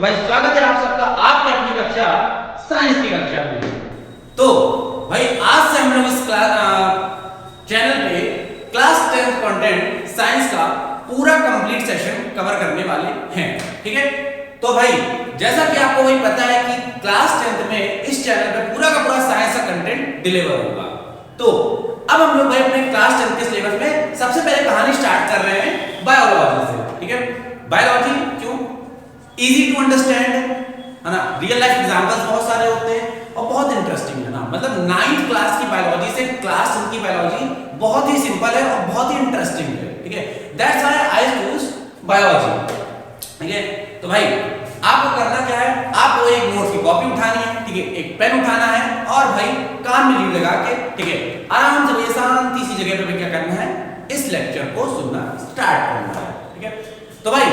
भाई स्वागत है आप सबका आपने अपनी कक्षा साइंस की कक्षा में। तो भाई आज से हम लोग इस चैनल पे क्लास 10th कंटेंट साइंस का पूरा कंप्लीट सेशन कवर करने वाले हैं। ठीक है, तो भाई जैसा कि आपको भाई पता है कि क्लास 10th में इस चैनल पे पूरा का पूरा साइंस का कंटेंट डिलीवर होगा। तो अब हम लोग भाई अपने क्लास 10th के सिलेबस में सबसे पहले कहानी स्टार्ट कर रहे हैं बायोलॉजी से। ठीक है, बायोलॉजी क्यों इजी टू अंडरस्टैंड है ना, रियल लाइफ एग्जांपल्स बहुत सारे होते हैं और बहुत इंटरेस्टिंग है ना। मतलब 9th क्लास की बायोलॉजी से क्लास 10 की बायोलॉजी बहुत ही सिंपल है और बहुत ही इंटरेस्टिंग है। ठीक है, that's why I choose biology. ठीक है, तो भाई आपको करना क्या है, आपको एक नोट्स की कॉपी उठानी है, ठीक है, एक पेन उठाना है और भाई कान में लीड लगा के, ठीक है, आराम से शांति सी जगह पे क्या करना है, इस लेक्चर को सुनना स्टार्ट करना है। ठीक है, तो भाई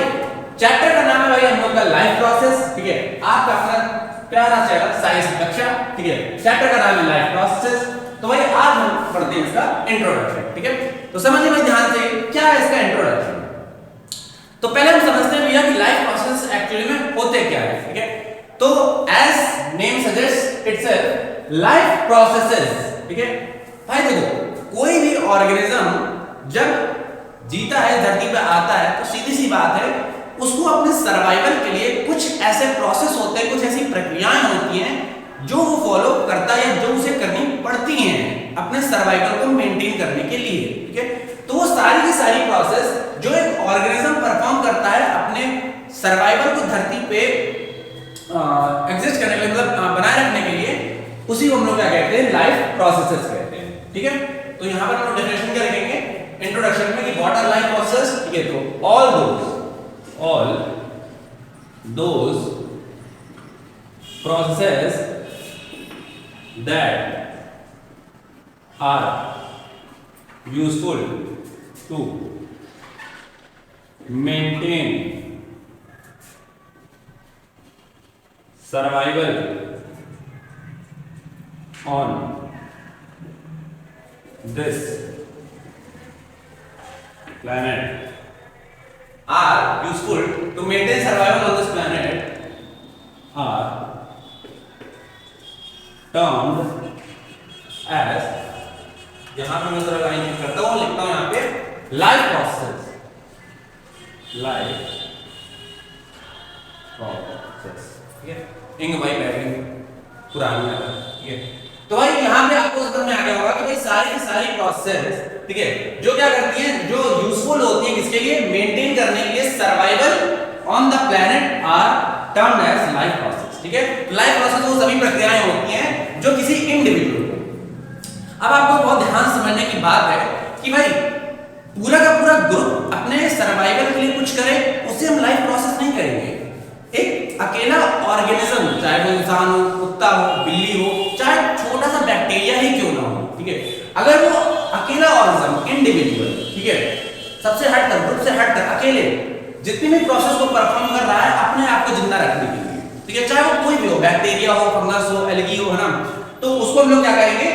चैप्टर का नाम है भाई हम लोग का लाइफ प्रोसेस। ठीक है, आपका अपना प्यारा चैनल साइंस की कक्षा। ठीक है, चैप्टर का नाम है लाइफ प्रोसेस। तो भाई आज हम पढ़ते हैं इसका इंट्रोडक्शन। ठीक है, तो समझिए भाई ध्यान से क्या है इसका इंट्रोडक्शन। तो पहले हम समझते हैं भैया कि लाइफ प्रोसेस एक्चुअली में होते क्या है। ठीक है, तो as name suggest itself life processes. ठीक है भाई, देखो कोई भी ऑर्गेनिज्म जब जीता है, धरती पे आता है, तो सीधी सी बात है उसको अपने सर्वाइवल के लिए कुछ ऐसे प्रोसेस होते हैं, कुछ ऐसी प्रक्रियाएं होती हैं जो वो फॉलो करता है या जो उसे करनी पड़ती हैं अपने सर्वाइवल को मेंटेन करने के लिए। ठीक है, तो वो सारी की सारी प्रोसेस जो एक ऑर्गेनिज्म परफॉर्म करता है अपने सर्वाइवल को धरती पे एग्जिस्ट करने के लिए, मतलब बनाए रखने के लिए, उसी को हम लोग क्या कहते हैं, लाइफ प्रोसेसेस कहते हैं। ठीक है, तो यहाँ पर हम लोग डेफिनेशन क्या रखेंगे इंट्रोडक्शन में कि व्हाट आर लाइफ प्रोसेस। ठीक है, तो all those processes that are useful to maintain survival on this planet are useful to maintain survival on this planet are termed as, यहां पे मैं जरा लाइन करता हूं, लिखता हूं यहां पे लाइफ प्रोसेस, लाइफ प्रोसेस। ठीक है, इंग भाई बैठे पुरानी है। ठीक है, तो भाई यहां पे आपको समझ में आ गया होगा कि भाई सारी की सारी प्रोसेस, ठीक है, जो क्या करती हैं, जो यूजफुल होती है किसके लिए, मेंटेन करने के लिए survival on the planet are termed as life process. ठीक है, लाइफ प्रोसेस वो सभी प्रक्रियाएं होती हैं जो किसी इंडिविजुअल को, अब आपको बहुत ध्यान समझने की बात है कि भाई पूरा का पूरा ग्रुप अपने सर्वाइवल के लिए कुछ करे, उससे हम लाइफ प्रोसेस नहीं करेंगे। एक अकेला ऑर्गेनिज्म, चाहे वो इंसान हो, कुत्ता हो, बिल्ली हो, चाहे छोटा सा बैक्टीरिया ही क्यों ना हो, ठीक है, अगर वो अकेला ऑर्गेनिज्म इंडिविजुअल, ठीक है, सबसे हटकर, ग्रुप से हटकर अकेले जितनी भी प्रोसेस को परफॉर्म कर रहा है अपने आप को जिंदा रखने के लिए, ठीक है, चाहे वो कोई भी हो, बैक्टीरिया हो, फंगस हो, एल्गी हो, है ना, तो उसको हम लोग क्या करेंगे,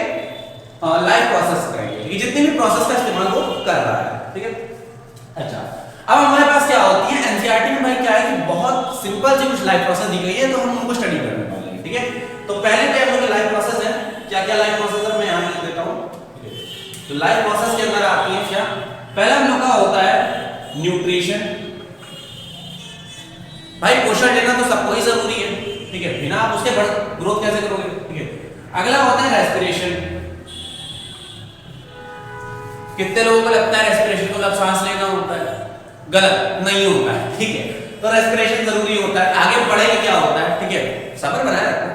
लाइफ प्रोसेस करेंगे। ठीक है, जितनी भी प्रोसेस का इस्तेमाल वो कर रहा है। ठीक है, अच्छा, अब हमारे पास क्या होती है एनसीईआरटी में भाई, क्या है कि बहुत सिंपल सी कुछ लाइफ प्रोसेस दी गई है, तो हम उनको स्टडी करने वाले हैं। ठीक है, तो पहले क्या हम लोग लाइफ प्रोसेस है, क्या क्या लाइफ प्रोसेस है मैं यहां लिख देता हूं। तो लाइफ प्रोसेस के अंदर आती है क्या, पहला हम लोग का होता है न्यूट्रिशन। भाई पोषण लेना तो सबको ही जरूरी है। ठीक है, बिना आप उसके ग्रोथ कैसे करोगे। ठीक है, अगला होता है रेस्पिरेशन। कितने लोगों को लगता है रेस्पिरेशन को मतलब सांस लेना होता है, गलत नहीं होता है। ठीक है, तो रेस्पिरेशन जरूरी होता है। आगे बढ़ेगा क्या होता है, ठीक है, सब्र बनाए रखो।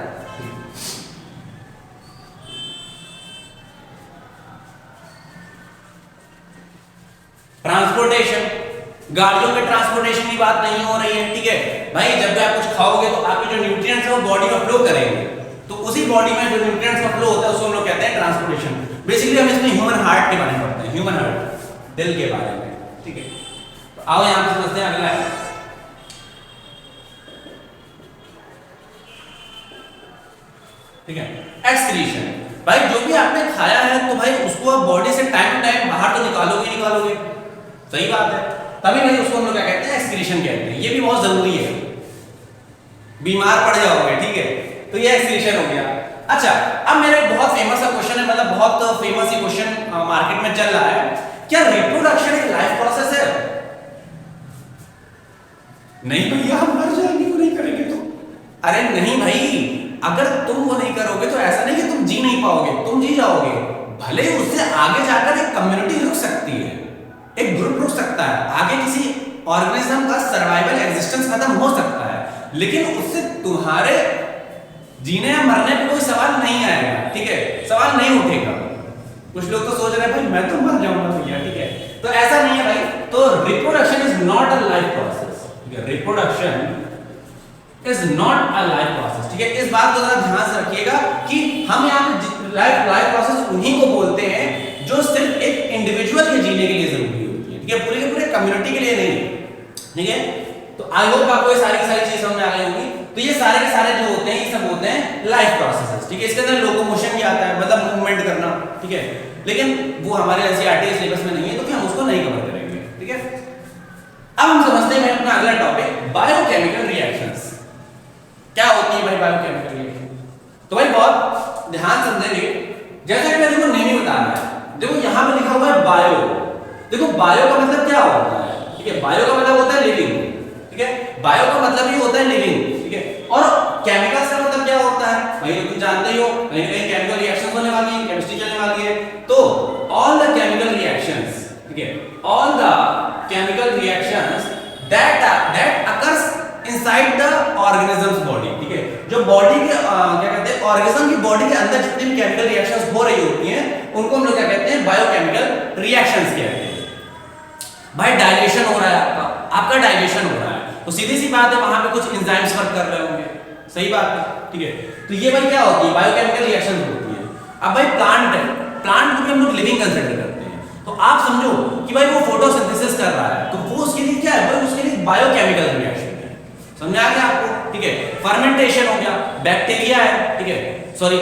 ट्रांसपोर्टेशन, गाड़ियों के ट्रांसपोर्टेशन की बात नहीं हो रही है। ठीक है भाई, जब भी आप कुछ खाओगे तो आपके जो न्यूट्रिएंट्स है वो बॉडी में फ्लो करेंगे, तो उसी बॉडी में जो न्यूट्रिएंट्स का फ्लो होता है उसको हम लोग कहते हैं ट्रांसपोर्टेशन। बेसिकली हम इसमें ह्यूमन हार्ट के बारे में पढ़ते हैं, ह्यूमन हार्ट, दिल के बारे में। ठीक है, तो आओ यहां पे समझते हैं। अगला है, ठीक है, एक्सक्रीशन। भाई जो भी आपने खाया है तो भाई उसको आप बॉडी से टाइम टू टाइम बाहर तो निकालोगे, सही बात है, तभी भाई उसको हम लोग क्या कहते हैं, एक्सक्रीशन कहते हैं। ये भी बहुत जरूरी है। बीमार पड़ जाओगे, ठीक है। तो ये एक्सक्रीशन हो गया। अच्छा, अब मेरा एक बहुत फेमस क्वेश्चन है, मतलब बहुत फेमस ये क्वेश्चन मार्केट में चल रहा है, क्या रिप्रोडक्शन एक लाइफ प्रोसेस है? नहीं भैया, हम मर जाएंगे वो नहीं करेंगे तो। अरे नहीं भाई, अगर तुम वो नहीं करोगे तो ऐसा नहीं कि तुम जी नहीं पाओगे, तुम जी जाओगे। भले उससे आगे जाकर एक कम्युनिटी रुक सकती है, एक ग्रुप रुक सकता है, आगे किसी ऑर्गेनिज्म का सर्वाइवल एग्जिस्टेंस खत्म हो सकता है, लेकिन उससे तुम्हारे जीने या मरने पे कोई सवाल नहीं आएगा, ठीक है, सवाल नहीं उठेगा। कुछ लोग तो सोच रहे हैं भाई मैं तो मर जाऊंगा भैया, ठीक है, तो ऐसा नहीं है भाई। तो reproduction is not a life process, ठीक है, reproduction is not a life process, ठीक है। इस बात को जरा ध्यान से रखिएगा कि हम यहाँ पे लाइफ प्रोसेस उन्हीं को बोलते हैं जो सिर्फ एक इंडिविजुअल के जीने के लिए जरूरी होती है, ठीक है, पूरे के पूरे कम्युनिटी के लिए नहीं, ठीक है। तो आई होप आपको ये सारी चीजें समझ आ गई होंगी। तो ये सारे के सारे जो होते हैं ये सब होते हैं लाइफ प्रोसेसेस, ठीक है। इसके अंदर लोकोमोशन भी आता है, मतलब मूवमेंट करना, ठीक है, लेकिन वो हमारे एनसीईआरटी सिलेबस में नहीं है, तो फिर हम उसको नहीं कवर करेंगे, ठीक है। अब हम समझते हैं अपना अगला टॉपिक, बायोकेमिकल रिएक्शंस। क्या होती है भाई बायोकेमिकल रिएक्शन? तो भाई बहुत ध्यान समझेंगे, जैसे कि मैंने तुमको नेम ही बताना है। देखो यहाँ पे लिखा हुआ है बायो। देखो बायो का मतलब क्या होता है, ठीक है, बायो का मतलब होता है लिविंग, ठीक है, बायो का मतलब ही होता है लिविंग, ठीक है। और केमिकल्स का मतलब क्या होता है भाई, तुम जानते ही हो, कहीं कहीं केमिकल रिएक्शंस होने वाली है, केमिस्ट्री चलने वाली है। तो ऑल द केमिकल रिएक्शंस, ठीक है, all the chemical reactions that occurs inside the organism's body, ठीक है, जो बॉडी के क्या कहते हैं, ऑर्गेनिज्म की बॉडी के अंदर जितनी भी केमिकल रिएक्शंस हो रही होती हैं उनको हम लोग क्या कहते हैं, बायोकेमिकल रिएक्शंस कहते हैं। भाई डाइजेशन हो रहा है, आपका डाइजेशन हो रहा है, तो सीधी सी बात है वहां पे कुछ एंजाइम्स वर्क कर रहे होंगे, सही बात है, ठीक है। तो ये भाई क्या होती है, बायोकेमिकल रिएक्शंस होती है। अब भाई प्लांट है, प्लांट को भी हम लोग लिविंग कंसीडर करते हैं, तो आप समझो कि भाई वो फोटोसिंथेसिस कर रहा है, तो वो उसके लिए क्या है भाई, उसके लिए बायोकेमिकल रिएक्शन है, समझ आ गया आपको, ठीक है। फर्मेंटेशन हो गया, बैक्टीरिया है, ठीक है, सॉरी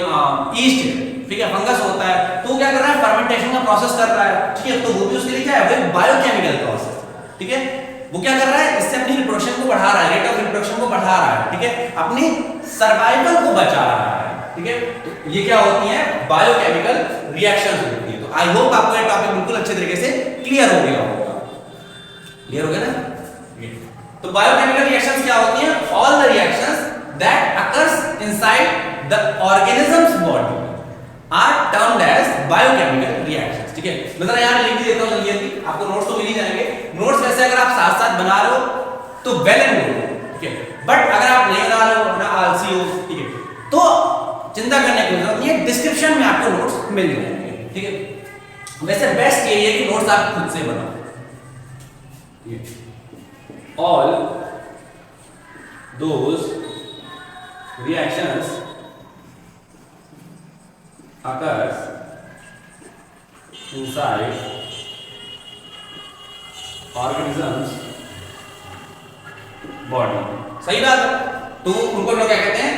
ईस्ट है, ठीक है, फंगस होता है, तो क्या कर रहा है, फर्मेंटेशन का प्रोसेस कर रहा है, ठीक है, तो वो भी उसके लिए क्या है भाई, बायोकेमिकल प्रोसेस, ठीक है। वो क्या कर रहा है, इससे अपनी रिप्रोडक्शन को बढ़ा रहा है, रेट ऑफ रिप्रोडक्शन को बढ़ा रहा है, ठीक है, अपनी सर्वाइवल को बचा रहा है, ठीक है। तो ये क्या होती है, बायोकेमिकल रिएक्शंस होती है। तो आई होप आपको ये टॉपिक बिल्कुल अच्छे तरीके से क्लियर हो गया होगा, क्लियर हो गया ना। तो बायोकेमिकल रिएक्शंस क्या होती हैं, all the reactions that occurs inside the organism's body are termed as biochemical reactions, ठीक है। मैं जरा यहां लिख देता हूं जल्दी, आपको नोट्स तो मिल ही जाएंगे। नोट्स वैसे अगर आप साथ साथ बना रहे हो तो वेल एंड गुड, ठीक है, बट अगर आप नहीं बना रहे हो ना, आलसी हो, ठीक है, तो चिंता करने की जरूरत नहीं है, डिस्क्रिप्शन में आपको नोट्स मिल जाएंगे, ठीक है। वैसे बेस्ट यही है कि नोट्स आप खुद से बनाओ, ठीक है। All those reactions occurs inside organisms body, सही बात है। तो उनको लोग क्या कहते हैं,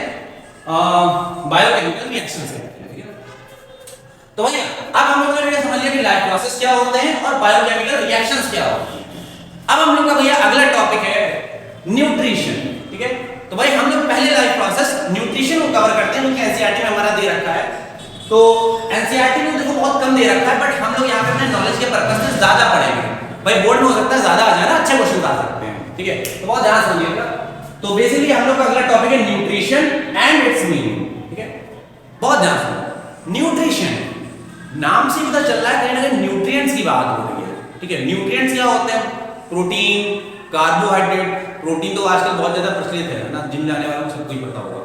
बायोकेमिकल रिएक्शंस कहते हैं, ठीक है। तो भैया अब हम लोगों ने समझ लिया कि लाइफ प्रोसेस क्या होते हैं और बायोकेमिकल रिएक्शंस क्या होती हैं। अब हम लोग का भैया अगला टॉपिक है न्यूट्रिशन, ठीक है। तो भाई हम लोग पहले लाइफ प्रोसेस न्यूट्रिशन को कवर करते हैं, क्योंकि एनसीईआरटी में हमारा दे रखा है। तो एनसीईआरटी में देखो बहुत कम दे रखा है, बट हम लोग यहाँ पे अपने नॉलेज के पर्पस से ज्यादा पढ़ेंगे। भाई बोर्ड में हो सकता है ज्यादा आ जाए ना, अच्छे क्वेश्चन आ सकते हैं, ठीक है, तो बहुत ध्यान समझिएगा। तो बेसिकली हम लोग का अगला टॉपिक है न्यूट्रिशन एंड इट्स मीनिंग, ठीक है, बहुत ध्यान सुनो। न्यूट्रिशन नाम से पता चल रहा है कहीं ना कहीं न्यूट्रिएंट्स की बात हो रही है, ठीक है। न्यूट्रिएंट्स क्या होते हैं, प्रोटीन, कार्बोहाइड्रेट। प्रोटीन तो आजकल बहुत ज्यादा प्रचलित है ना, जिम जाने वालों को सबको ही पता होगा,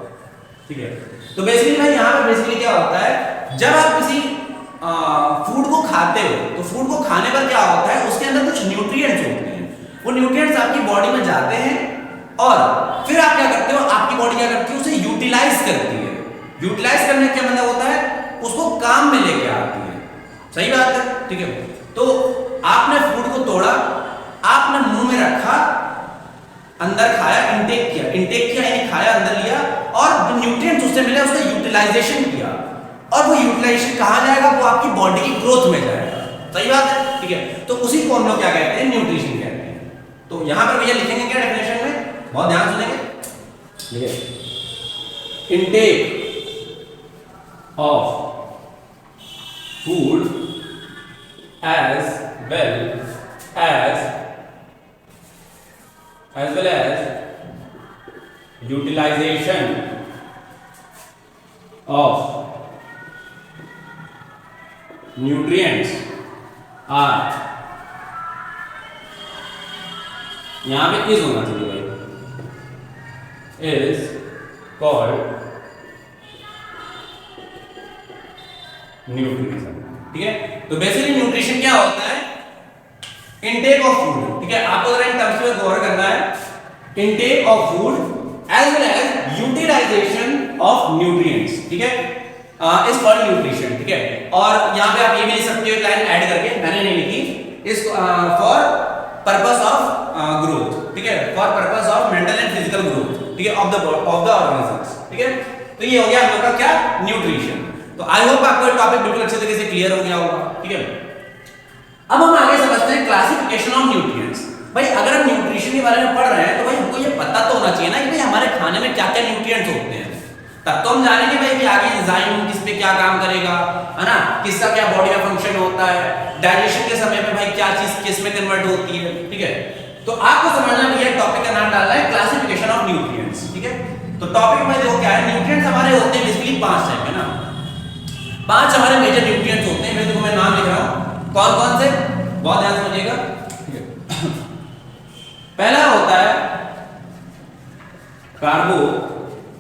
ठीक है। तो बेसिकली भाई यहाँ पे बेसिकली क्या होता है, जब आप किसी फूड को खाते हो तो फूड को खाने पर क्या होता है, उसके अंदर कुछ न्यूट्रिएंट्स होते हैं, वो न्यूट्रिएंट्स आपकी बॉडी में जाते हैं और फिर आप क्या करते हो, आपकी बॉडी क्या करती है, उसे यूटिलाइज करती है। यूटिलाइज करने का मतलब होता है उसको काम में लेके आती है, सही बात है, ठीक है। तो आपने फूड को तोड़ा, आपने मुंह में रखा, अंदर खाया, इंटेक किया यानी खाया, अंदर लिया, और जो न्यूट्रिएंट्स उससे मिले उसका यूटिलाइजेशन किया, और वो यूटिलाइजेशन कहाँ जाएगा, वो आपकी बॉडी की ग्रोथ में जाएगा, सही बात है, ठीक है। तो उसी को हम लोग क्या कहते हैं, न्यूट्रिशन कहते हैं। तो यहाँ पर भैया लिखेंगे क्या डेफिनेशन में, बहुत ध्यान सुनेंगे। ठीक है, intake of food as well as utilization of nutrients are, यहां पे इज होना चाहिए भाई, is called न्यूट्रिशन। ठीक है, तो बेसिकली न्यूट्रिशन क्या होता है? Intake of food. ठीक है, आपको जरा इन टर्म्स में गौर करना है। Intake of food as well as utilisation of nutrients, ठीक है, इज कॉल्ड न्यूट्रिशन। ठीक है, और यहां पे आप ये भी लिख सकते हो एक लाइन ऐड करके, मैंने नहीं लिखी, इस फॉर पर्पस ऑफ ग्रोथ। ठीक है, for purpose of mental and physical growth, ठीक है, ऑफ द ऑर्गेनिजम्स। ठीक है, तो ये हो गया हम लोग का क्या, न्यूट्रिशन। तो आई होप आपको ये टॉपिक बिल्कुल अच्छे तरीके से क्लियर हो गया होगा। ठीक है, अब हम आगे समझते हैं क्लासिफिकेशन ऑफ न्यूट्रिएंट्स। भाई अगर हम न्यूट्रिशन के बारे में पढ़ रहे हैं तो भाई हमको ये पता तो होना चाहिए ना कि भाई हमारे खाने में क्या क्या न्यूट्रिएंट्स होते हैं, तब तो हम जानेंगे भाई कि आगे एंजाइम किस पे क्या काम करेगा, है ना, किसका क्या बॉडी में फंक्शन होता है, डाइजेशन के समय में भाई क्या चीज किस में कन्वर्ट होती है। ठीक है, तो आपको समझना भैया टॉपिक का नाम डालना है क्लासिफिकेशन ऑफ न्यूट्रिएंट्स। ठीक है, तो टॉपिक में देखो क्या है, न्यूट्रिएंट्स हमारे होते हैं बेसिकली 5 टाइप है ना, 5 हमारे मेजर न्यूट्रिएंट्स होते हैं। मैं देखो मैं नाम लिख रहा हूं, कौन कौन से, बहुत ध्यान समझिएगा। पहला होता है कार्बोहाइड्रेट।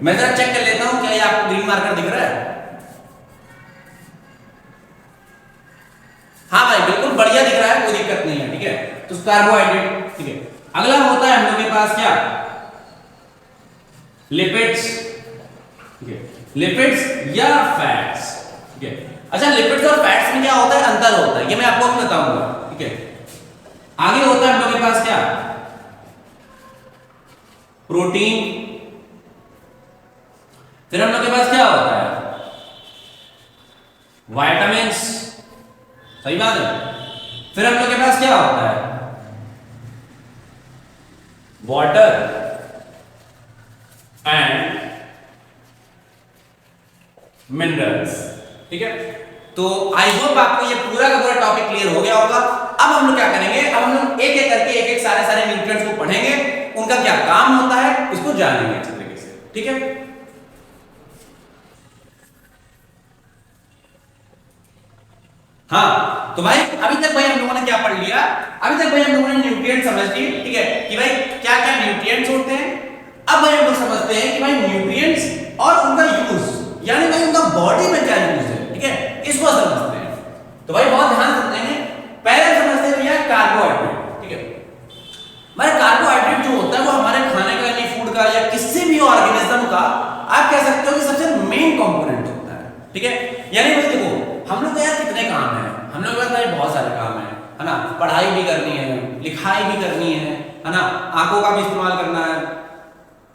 मैं जरा चेक कर लेता हूं क्या ये आपको ग्रीन मार्कर दिख रहा है? हाँ भाई बिल्कुल बढ़िया दिख रहा है, कोई दिक्कत नहीं है। ठीक है, तो कार्बोहाइड्रेट। ठीक है, अगला होता है हम लोग के पास क्या, लिपिड्स। ठीक है, लिपिड्स या फैट्स। ठीक है, अच्छा लिपिड्स और फैट्स में क्या होता है, अंतर होता है, ये मैं आपको बताऊंगा। ठीक है, आगे होता है हम लोग के पास क्या, प्रोटीन। फिर हम लोग के पास क्या होता है, विटामिन्स, सही बात है। फिर हम लोग के पास क्या होता है, वाटर एंड मिनरल्स। ठीक है, तो आई होप आपको ये पूरा का पूरा टॉपिक क्लियर हो गया होगा। अब हम लोग क्या करेंगे, अब हम लोग एक एक करके एक एक सारे न्यूट्रिएंट्स को पढ़ेंगे, उनका क्या काम होता है उसको जानेंगे अच्छे तरीके से। ठीक है, हाँ तो भाई अभी तक भाई हम लोगों ने क्या पढ़ लिया, अभी तक भाई हम लोगों ने न्यूट्रिएंट समझ लिए। ठीक है, कि भाई क्या क्या न्यूट्रिएंट्स होते हैं। अब भाई हम लोग समझते हैं कि भाई न्यूट्रिएंट्स और उनका यूज, यानी भाई उनका बॉडी में क्या यूज है। ठीक है, इसको समझते हैं। तो भाई बहुत ध्यान से समझेंगे। पहले समझते हैं भैया कार्बोहाइड्रेट। ठीक है, भाई कार्बोहाइड्रेट जो होता है वो हमारे खाने का यानी फूड का या किसी भी ऑर्गेनिज्म का आप कह सकते हो कि सबसे मेन कंपोनेंट होता है। ठीक है, यानी भाई देखो हम लोग यार कितने काम है, हम लोग के पास भाई बहुत सारे काम है ना, पढ़ाई भी करनी है, लिखाई भी करनी है ना, आंखों का भी इस्तेमाल करना है।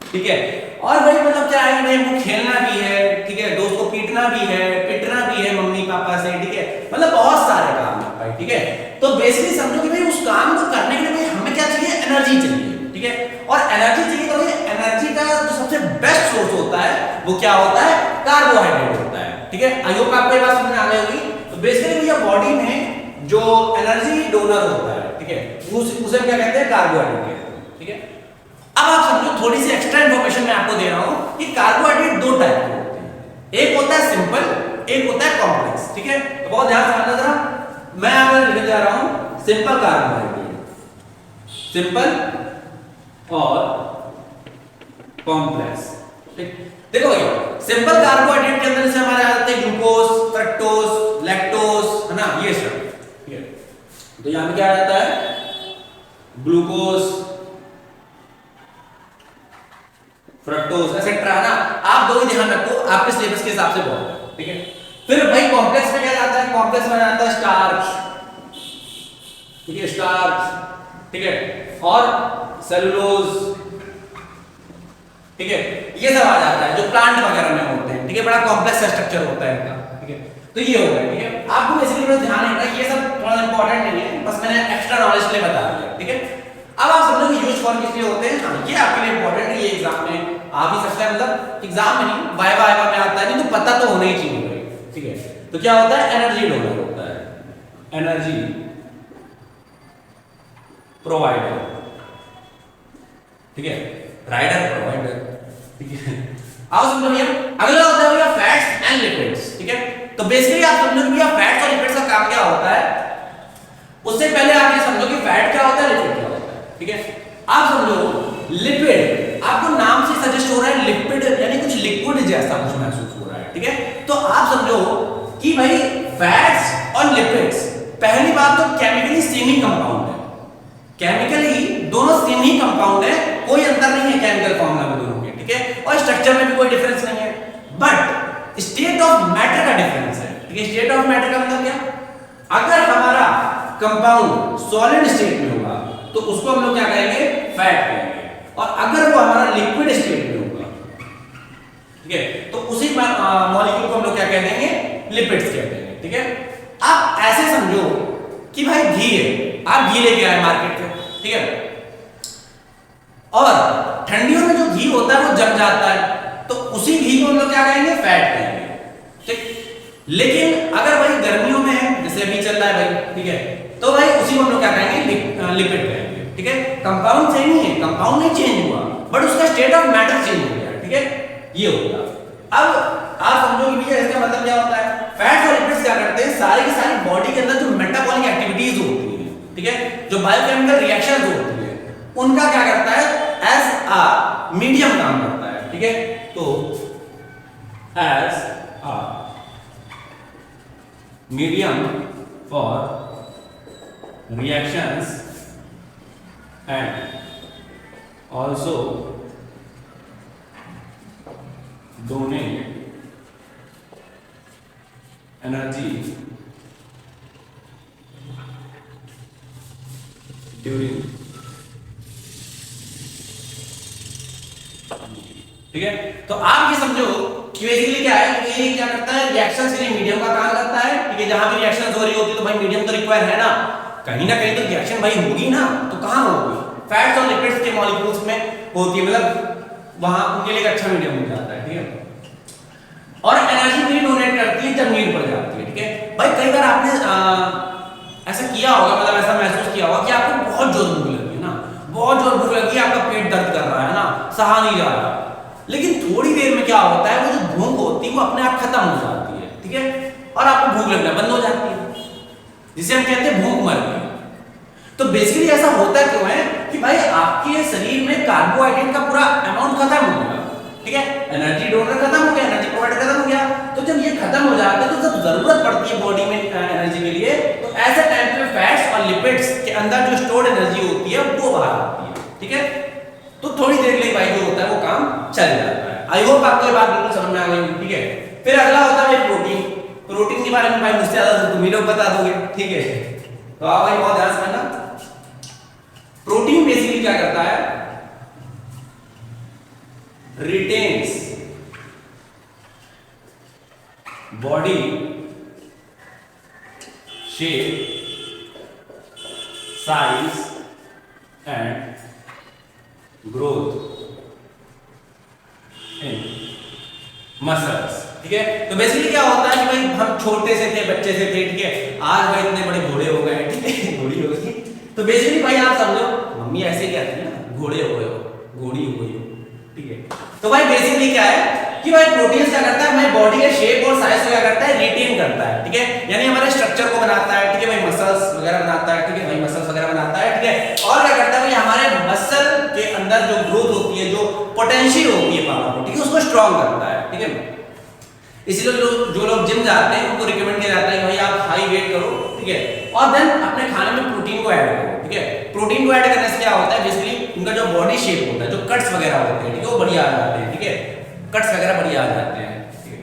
ठीक है, और भाई मतलब क्या है भाई हमको खेलना भी है। ठीक है, दोस्त को पीटना भी है, पिटना भी है मम्मी पापा से। ठीक है, मतलब बहुत सारे काम है भाई। ठीक है, तो बेसिकली समझो कि भाई उस काम को करने के लिए भाई हमें क्या चाहिए, एनर्जी चाहिए। ठीक है, और एनर्जी चाहिए तो भाई एनर्जी का जो सबसे बेस्ट सोर्स होता है वो क्या होता है, कार्बोहाइड्रेट होता है। ठीक है, आई होप आपको ये बात समझ में आ गई होगी। तो बेसिकली भैया बॉडी में जो एनर्जी डोनर होता है, ठीक है, उसे क्या कहते हैं, कार्बोहाइड्रेट कहते हैं। ठीक है, अब आप समझो थोड़ी सी एक्स्ट्रा इंफॉर्मेशन मैं आपको दे रहा हूं कि कार्बोहाइड्रेट 2 टाइप के होते हैं, एक होता है सिंपल, एक होता है कॉम्प्लेक्स। ठीक है, तो बहुत ध्यान से समझना जरा, मैं आपको लिखने जा रहा हूं सिंपल कार्बोहाइड्रेट, सिंपल और कॉम्प्लेक्स। ठीक, देखो भैया सिंपल कार्बोहाइड्रेट के अंदर से हमारे आ जाते हैं ग्लूकोज, फ्रक्टोज, लैक्टोज, है ना, ये सब। ठीक है, तो यहां पे क्या आ जाता है, ग्लूकोज, फ्रक्टोज एटसेट्रा ना। आप दो ही ध्यान रखो, आपके सिलेबस के हिसाब से बहुत है। ठीक है, फिर भाई कॉम्प्लेक्स में क्या आता है, कॉम्प्लेक्स में आता है स्टार्च। ठीक है, स्टार्च। ठीक है, और सेलुलोज। ठीक है, ये सब आ जाता है जो प्लांट वगैरह में होते हैं। ठीक है, बड़ा कॉम्प्लेक्स स्ट्रक्चर होता है इनका। ठीक है, तो ये हो गया। ठीक है, आपको बेसिकली बस ध्यान रखना, ये सब थोड़ा इंपॉर्टेंट नहीं है, बस मैंने एक्स्ट्रा नॉलेज के लिए बता दिया। ठीक है, अब आप समझो कि यूज फॉर किस लिए होते हैं, हाँ ये आपके लिए इंपॉर्टेंट आ भी सकता है, मतलब एग्जाम में नहीं, वाइवा में आता है, नहीं तो पता तो होना ही चाहिए भाई, ठीक है। तो क्या होता है, एनर्जी डोनर होता है, एनर्जी प्रोवाइडर, ठीक है, राइडर प्रोवाइडर, ठीक है। आओ समझो भैया, अगला होता है भैया फैट्स एंड लिपिड्स, ठीक है। तो बेसिकली आप समझो कि भैया फैट्स और लिपिड्स का काम क्या होता है, उससे पहले आप ये समझो कि फैट क्या होता है, लिपिड क्या होता है, ठीक है। आप समझो लिपिड, आपको नाम से सजेस्ट हो रहा है लिपिड, यानी कुछ लिक्विड जैसा कुछ महसूस हो रहा है, ठीक है। तो आप समझो कि भाई फैट्स और लिपिड्स, पहली बात तो केमिकली सेम ही कंपाउंड है, केमिकली दोनों सेम ही कंपाउंड है, कोई अंतर नहीं है केमिकल फॉर्मूला में दोनों के, ठीक है। और स्ट्रक्चर में भी कोई डिफरेंस नहीं है, बट स्टेट ऑफ मैटर का डिफरेंस है, ठीक है। स्टेट ऑफ मैटर का मतलब क्या, अगर हमारा कंपाउंड सॉलिड स्टेट में होगा तो उसको हम लोग क्या कहेंगे, फैट कहेंगे, और अगर वो हमारा लिक्विड स्टेट में होगा, ठीक है, तो उसी मॉलिक्यूल को हम लोग क्या कह देंगे, लिपिड्स कहते हैं, ठीक है। आप ऐसे समझो कि भाई घी है, आप घी लेके आए मार्केट में, ठीक है, और ठंडियों में जो घी होता है वो जम जाता है, तो उसी घी को हम लोग क्या कहेंगे, फैट कहेंगे, ठीक। लेकिन अगर भाई गर्मियों में है, जैसे अभी चल रहा है भाई, ठीक है, तो भाई उसी को हम लोग क्या कहेंगे, लिपिड कहेंगे, ठीक है। कंपाउंड सेम ही है, कंपाउंड नहीं चेंज हुआ, बट उसका स्टेट ऑफ मैटर चेंज हो गया, ठीक है, ये होगा। अब आप समझो कि भैया इसका मतलब क्या होता है, फैट्स और लिपिड्स क्या करते हैं, सारी की सारी बॉडी के अंदर जो मेटाबॉलिक एक्टिविटीज होती है, ठीक है, जो बायोकेमिकल रिएक्शंस होती है, उनका क्या करता है, एज अ मीडियम काम करता है, ठीक है। तो as a medium for reactions and also donate energy during, ठीक है। तो आप ये समझो कि बेसिकली क्या है, ये क्या करता है, रिएक्शंस के लिए मीडियम का काम करता है, ठीक है। जहां भी रिएक्शंस हो रही होती है तो भाई मीडियम तो रिक्वायर है ना, कहीं ना कहीं तो रिएक्शन भाई होगी ना, तो कहां होगी, फैट्स और लिपिड्स के मॉलिक्यूल्स में होती है, मतलब वहां उनके लिए एक अच्छा मीडियम मिल जाता है, ठीक है। और एनर्जी भी डोनेट करती है जब नीड पड़ जाती है, ठीक है। भाई कई बार आपने ऐसा किया होगा, मतलब ऐसा महसूस किया होगा कि आपको बहुत जोर भूख लगी है ना, बहुत जोर भूख लगी है, आपका पेट दर्द कर रहा है ना, सहा नहीं जा रहा, लेकिन थोड़ी देर में क्या होता है, वो जो भूख होती है वो अपने आप खत्म हो जाती है, ठीक है, और आपको भूख लगना बंद हो जाती है, जिसे हम कहते हैं भूख मर गई। तो बेसिकली ऐसा होता क्यों है कि भाई आपके शरीर में कार्बोहाइड्रेट का पूरा अमाउंट खत्म हो गया, ठीक है, एनर्जी डोनर खत्म हो गया, एनर्जी प्रोवाइडर खत्म हो गया, तो जब ये खत्म हो जाता है तो जब जरूरत पड़ती है बॉडी में एनर्जी के लिए, तो ऐसे टाइम पे फैट्स और लिपिड्स के अंदर जो स्टोर्ड एनर्जी होती है वो बाहर आती है, ठीक है। तो थोड़ी देर के लिए भाई जो होता है वो काम चल जाता है। आई होप आपको ये बात बिल्कुल समझ में आ गई, ठीक है। फिर अगला होता है प्रोटीन। प्रोटीन के बारे में भाई मुझसे ज्यादा तुम ही लोग बता दोगे, ठीक है, तो आप भाई बहुत ध्यान से समझना। प्रोटीन बेसिकली क्या करता है, retains body shape, size and growth in muscles, ठीक है। तो बेसिकली क्या होता है कि भाई हम छोटे से थे, बच्चे से थे, ठीक है, आज भाई इतने बड़े घोड़े हो गए, ठीक है, घोड़ी हो गई। तो बेसिकली भाई आप समझो, मम्मी ऐसे कहती है ना, घोड़े हो गए हो, घोड़ी हो गई हो, ठीक है। तो भाई बेसिकली क्या है कि भाई प्रोटीन क्या करता है, हमारी बॉडी के शेप और साइज को क्या करता है, रिटेन करता है, ठीक है, यानी हमारे स्ट्रक्चर को बनाता है, ठीक है भाई, मसल्स वगैरह बनाता है, ठीक है भाई, मसल्स वगैरह बनाता है, ठीक है। और क्या करता है भाई, हमारे मसल के अंदर जो ग्रोथ होती है, जो पोटेंशियल होती है पावर को, ठीक है, उसको स्ट्रॉन्ग करता है, ठीक है। इसीलिए जो लोग जिम जाते हैं उनको रिकमेंड किया जाता है कि भाई आप हाई वेट करो, ठीक है, और देन अपने खाने में प्रोटीन को ऐड करो, ठीक है। प्रोटीन को ऐड करने से क्या होता है, बेसिकली उनका जो बॉडी शेप होता है, जो कट्स वगैरह होते हैं, ठीक है, वो बढ़िया आ जाते हैं, ठीक है, कट्स वगैरह बढ़िया आ जाते हैं, ठीक है।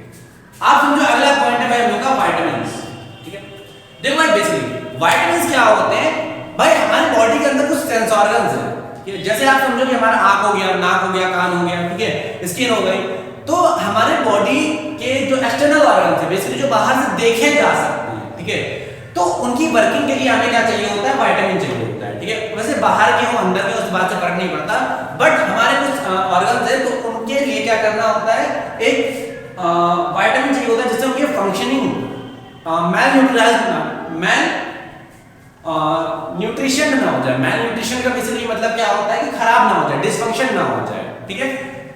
आप समझो अगला पॉइंट है भाई हम लोग का विटामिन्स, ठीक है। देखो भाई बेसिकली विटामिन्स क्या होते हैं भाई, हमारी बॉडी के अंदर कुछ सेंस ऑर्गन्स हैं, ठीक है। जैसे आप समझो कि हमारा आंख हो गया, नाक हो गया, कान हो गया, ठीक है, स्किन हो गई, तो हमारे बॉडी के जो एक्सटर्नल ऑर्गन्स है, बेसिकली जो बाहर से देखे जा सकते हैं, ठीक है, तो उनकी वर्किंग के लिए हमें क्या चाहिए होता है, विटामिन चाहिए होता है, ठीक है। वैसे बाहर के हो अंदर के उस बात से फर्क नहीं पड़ता, बट हमारे कुछ ऑर्गन्स है तो उनके लिए क्या करना होता है, एक विटामिन चाहिए होता है जिससे उनके फंक्शनिंग न्यूट्रिशन ना हो जाए। मैल न्यूट्रिशन का बेसिकली मतलब क्या होता है कि खराब ना हो जाए, डिसफंक्शन ना हो जाए, ठीक है।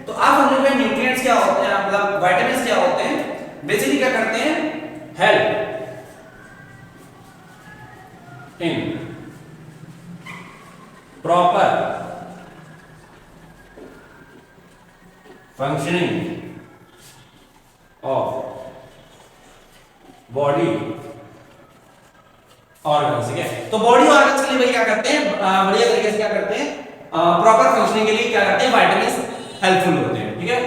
तो आप हम लोग न्यूट्रिएंट्स क्या होते हैं, मतलब विटामिन्स क्या होते हैं, बेसिकली क्या करते हैं, help in proper functioning of body organs, ठीक है। तो बॉडी ऑर्गन्स के लिए भाई क्या करते हैं, बढ़िया तरीके से क्या करते हैं, प्रॉपर फंक्शनिंग के लिए क्या करते हैं, विटामिन्स हेल्पफुल होते हैं, ठीक है।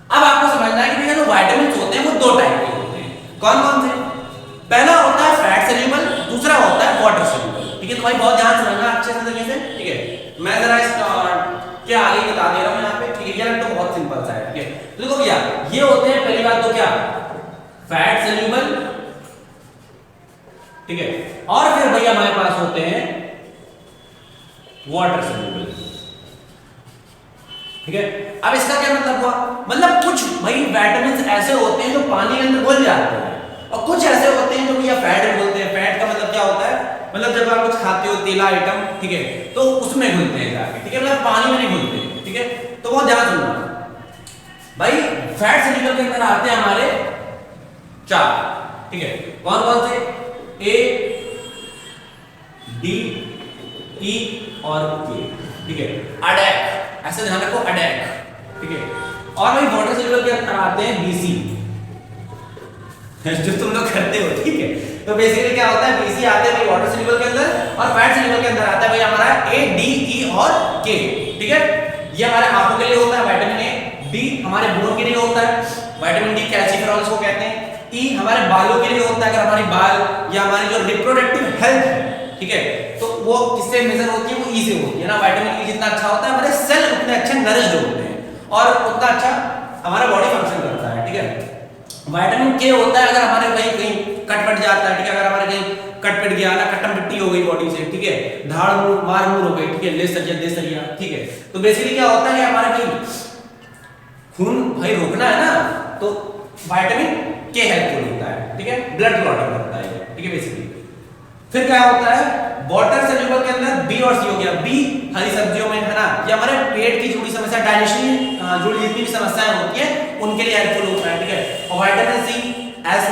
अब आपको समझना है कि भैया जो विटामिन्स होते हैं वो दो टाइप के होते हैं। कौन कौन से? पहला होता है फैट सोल्यूबल, दूसरा होता है वाटर सोल्यूबल, ठीक है। तो भाई बहुत ध्यान से समझना अच्छे से तरीके से, ठीक है। मैं जरा क्या आगे बता दे रहा हूं यहाँ पे, ठीक है। यार तो बहुत सिंपल सा है, ठीक है। तो देखो भैया ये होते हैं, पहली बात तो क्या, फैट सोल्यूबल, ठीक है। और फिर भैया हमारे पास होते हैं वाटर सोल्यूबल, ठीक है। अब इसका क्या मतलब हुआ, मतलब कुछ भाई विटामिन्स ऐसे होते हैं जो पानी के अंदर घुल जाते हैं, और कुछ ऐसे होते हैं जो भैया फैट बोलते हैं। फैट का मतलब क्या होता है, मतलब जब आप कुछ खाते हो तेला आइटम, ठीक है, तो उसमें घुलते हैं जाके, ठीक है, मतलब पानी में नहीं घुलते, ठीक है। तो बहुत ध्यान सुनना भाई, फैट सोल्यूबल के अंदर आते हैं हमारे चार, ठीक है। कौन कौन से, ए, डी, ई और के, ठीक है। अडैक, ऐसे ध्यान रखो, अडैक, ठीक है। और भाई वाटर सोल्यूबल के अंदर आते हैं बीसी, जो तुम लोग करते हो, ठीक है। तो बेसिकली क्या होता है, बीसी आते हैं भाई वाटर सोल्यूबल के अंदर, और फैट सोल्यूबल के अंदर आता है भाई हमारा ए, डी, ई और के, ठीक है। ये हमारे आंखों के लिए होता है विटामिन ए, डी हमारे बोन के लिए होता है, विटामिन डी कैल्शिफेरॉल्स को कहते हैं, ई हमारे बालों के लिए होता है, अगर हमारी बाल या हमारी जो रिप्रोडक्टिव हेल्थ है, ठीक है, तो वो किससे मेजर होती है, वो ई से होती है ना। विटामिन ई जितना अच्छा होता है, हमारे सेल उतने अच्छे नरिश्ड होते हैं और उतना अच्छा हमारा बॉडी फंक्शन करता है, ठीक है। विटामिन के होता है अगर हमारे कहीं कहीं कट पट जाता है, ठीक है, अगर हमारे कहीं कट पट गया ना, कट्टम पिट्टी हो गई बॉडी से, ठीक है, धाड़ मार मूर हो गई, ठीक है, ले सरिया दे सरिया, ठीक है। तो बेसिकली क्या होता है कि हमारे कहीं खून भाई रोकना है ना, तो विटामिन के हेल्पफुल होता है, ठीक है, ब्लड क्लॉटिंग करता है, ठीक है बेसिकली। फिर क्या होता है, वाटर सोल्यूबल के अंदर बी और सी हो गया। बी हरी सब्जियों में है ना, ये हमारे पेट की जुड़ी समस्या, डाइजेशन जुड़ी जितनी भी समस्याएं होती है उनके लिए हेल्पफुल होता है, ठीक है। और विटामिन सी एस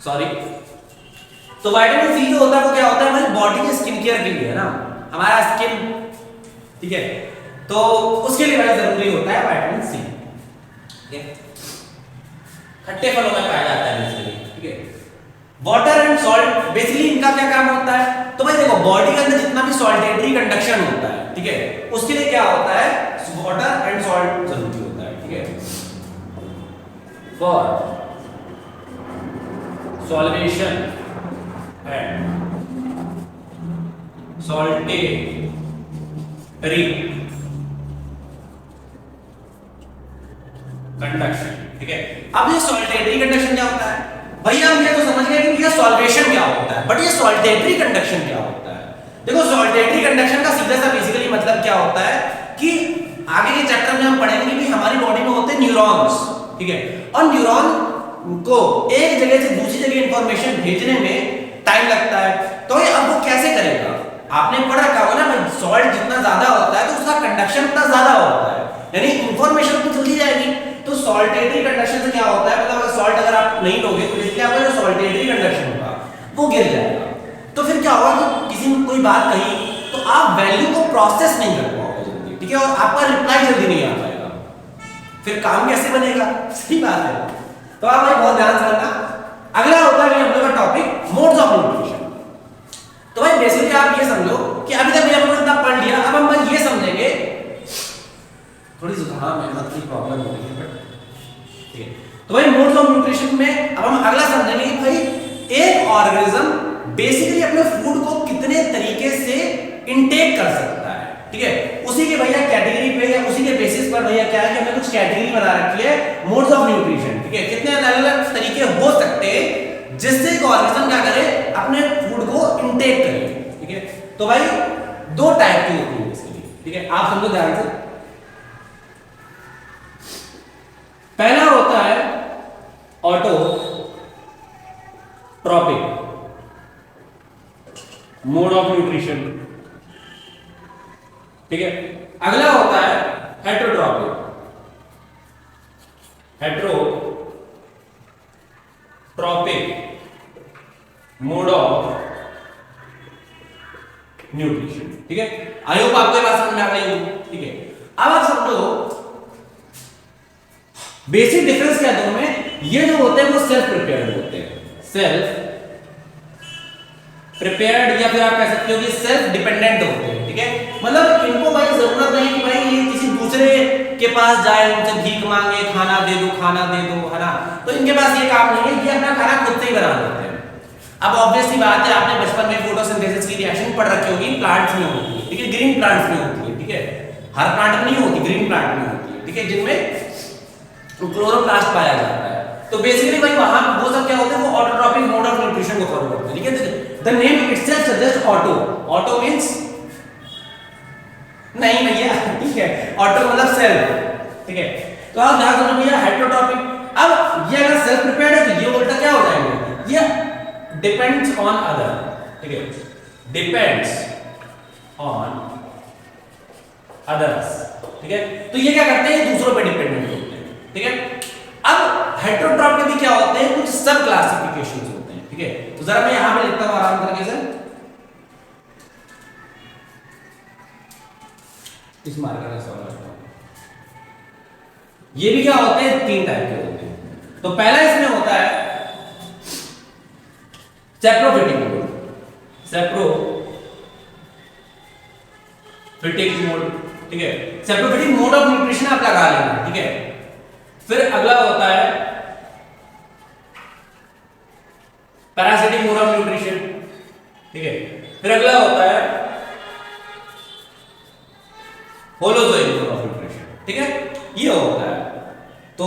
सॉरी, तो विटामिन सी जो होता है वो क्या होता है, हमारी बॉडी के स्किन केयर के लिए है ना, हमारा स्किन, ठीक है, तो उसके लिए भाई जरूरी होता है विटामिन सी, ठीक है। खट्टे फलों में पाया जाता है बेसिकली, ठीक है। वाटर एंड सॉल्ट, बेसिकली इनका क्या काम होता है, तो भाई देखो बॉडी के अंदर जितना भी सॉल्टेटरी कंडक्शन होता है, ठीक है, उसके लिए क्या होता है, वाटर एंड सॉल्ट जरूरी होता है, ठीक है। For solvation and saltatory conduction, ठीक है। अब ये सॉल्टेटरी कंडक्शन क्या होता है, भैया हम ये तो समझ गए कि ये सॉल्वेशन क्या होता है, बट ये सॉल्टेटरी कंडक्शन क्या होता है। देखो सॉल्टेटरी कंडक्शन का सीधा सा बेसिकली मतलब क्या होता है कि आगे के चैप्टर में हम पढ़ेंगे कि हमारी बॉडी में होते हैं न्यूरॉन्स, ठीक है, और न्यूरॉन को एक जगह से दूसरी जगह इंफॉर्मेशन भेजने में टाइम लगता है। तो ये अब वो कैसे करेगा, आपने पढ़ रखा होगा ना, सॉल्ट जितना ज्यादा होता है तो उसका कंडक्शन उतना ज्यादा होता है, यानी इंफॉर्मेशन तो जल्दी जाएगी। तो सॉल्टेटरी कंडक्शन से क्या होता है, मतलब सॉल्ट अगर आप नहीं लोगे तो इसलिए आपका जो सॉल्टेटरी कंडक्शन होगा वो गिर जाएगा। तो फिर क्या होगा कि किसी ने कोई बात कही तो आप वैल्यू को प्रोसेस नहीं कर पाओगे जल्दी, ठीक है, और आपका रिप्लाई जल्दी नहीं आ पाएगा, फिर काम कैसे बनेगा, सही बात है। तो आप भाई बहुत ध्यान से रखना। अगला होता है हम लोग का टॉपिक मोड्स ऑफ न्यूट्रिशन। तो भाई बेसिकली आप ये समझो कि अभी तक हम लोग इतना पढ़ लिया, अब हम ये समझेंगे, थोड़ी जुकाम है, मत की प्रॉब्लम हो रही है, ठीक है। तो भाई मोड्स ऑफ न्यूट्रिशन में अब हम अगला समझेंगे कि भाई एक ऑर्गेनिज्म बेसिकली अपने फूड को कितने तरीके से इनटेक कर सकता है, ठीक है। उसी के भैया कैटेगरी पे या उसी के बेसिस पर भैया क्या है कि हमने कुछ कैटेगरी बना रखी है मोड्स ऑफ न्यूट्रिशन, ठीक है। कितने अलग अलग तरीके हो सकते हैं जिससे एक ऑर्गेनिज्म क्या करे, अपने फूड को इनटेक करे, ठीक है। तो भाई दो टाइप की होती है इसके लिए, ठीक है, आप समझो ध्यान से। पहला होता है ऑटोट्रॉपिक मोड ऑफ न्यूट्रिशन, ठीक है। अगला होता है हेटरोट्रॉपिक मोड ऑफ न्यूट्रिशन, ठीक है। आई होप आपको बात समझ में आ गई होगी, ठीक है। अब आप समझो बेसिक डिफरेंस क्या है दोनों में। ये जो होते हैं वो सेल्फ प्रिपेयर्ड होते हैं, सेल्फ प्रिपेयर्ड, या फिर आप कह सकते हो कि सेल्फ डिपेंडेंट होते हैं, ठीक है। मतलब इनको भाई जरूरत नहीं कि भाई ये किसी दूसरे के पास जाए, उनसे भीख मांगे, खाना दे दो, है ना। तो इनके पास ये काम नहीं है, ये अपना खाना खुद से ही बना लेते हैं। अब ऑब्वियसली बात है, आपने बचपन में फोटोसिंथेसिस की रिएक्शन पढ़ रखी होगी, प्लांट्स में होती है, ठीक है, ग्रीन प्लांट्स में होती है, ठीक है। हर प्लांट में नहीं होती, ग्रीन प्लांट में होती है, ठीक है, जिनमें क्लोरोप्लास्ट पाया जाता है। तो बेसिकली भाई वहां वो सब क्या होते हैं, वो ऑटोट्रॉपिक मोड ऑफ न्यूट्रिशन को फॉलो करते हैं, ठीक है। The name itself suggest auto means नहीं भैया, ठीक है, ऑटो मतलब सेल्फ, ठीक है। तो आप ध्यान रखना भैया हेटरोट्रॉपिक। अब ये अगर सेल्फ प्रिपेयर्ड है तो ये उल्टा क्या हो जाएंगे, ये डिपेंड्स ऑन अदर, ठीक है, डिपेंड्स ऑन अदर्स, ठीक है। तो ये क्या करते हैं, दूसरों पे डिपेंडेंट होते हैं, ठीक है। अब हेटरोट्रॉपिक भी क्या होते हैं, कुछ सब क्लासिफिकेशंस होते हैं, ठीक है। तो जरा मैं यहां पे लिखता हूं आराम करके से, इस मार्कर से सॉल्व करता हूं। ये भी क्या होते हैं, 3 टाइप के होते हैं। तो पहला इसमें होता है सेप्रोफिटिक मोड, ठीक है। सेप्रोफिटिक मोड ऑफ न्यूट्रिशन आप लगा लेना, ठीक है। फिर अगला होता है पैरासिटिक मोड ऑफ न्यूट्रिशन, ठीक है। फिर अगला होता है होलोजोइक मोड ऑफ न्यूट्रिशन, ठीक है, ये होता है। तो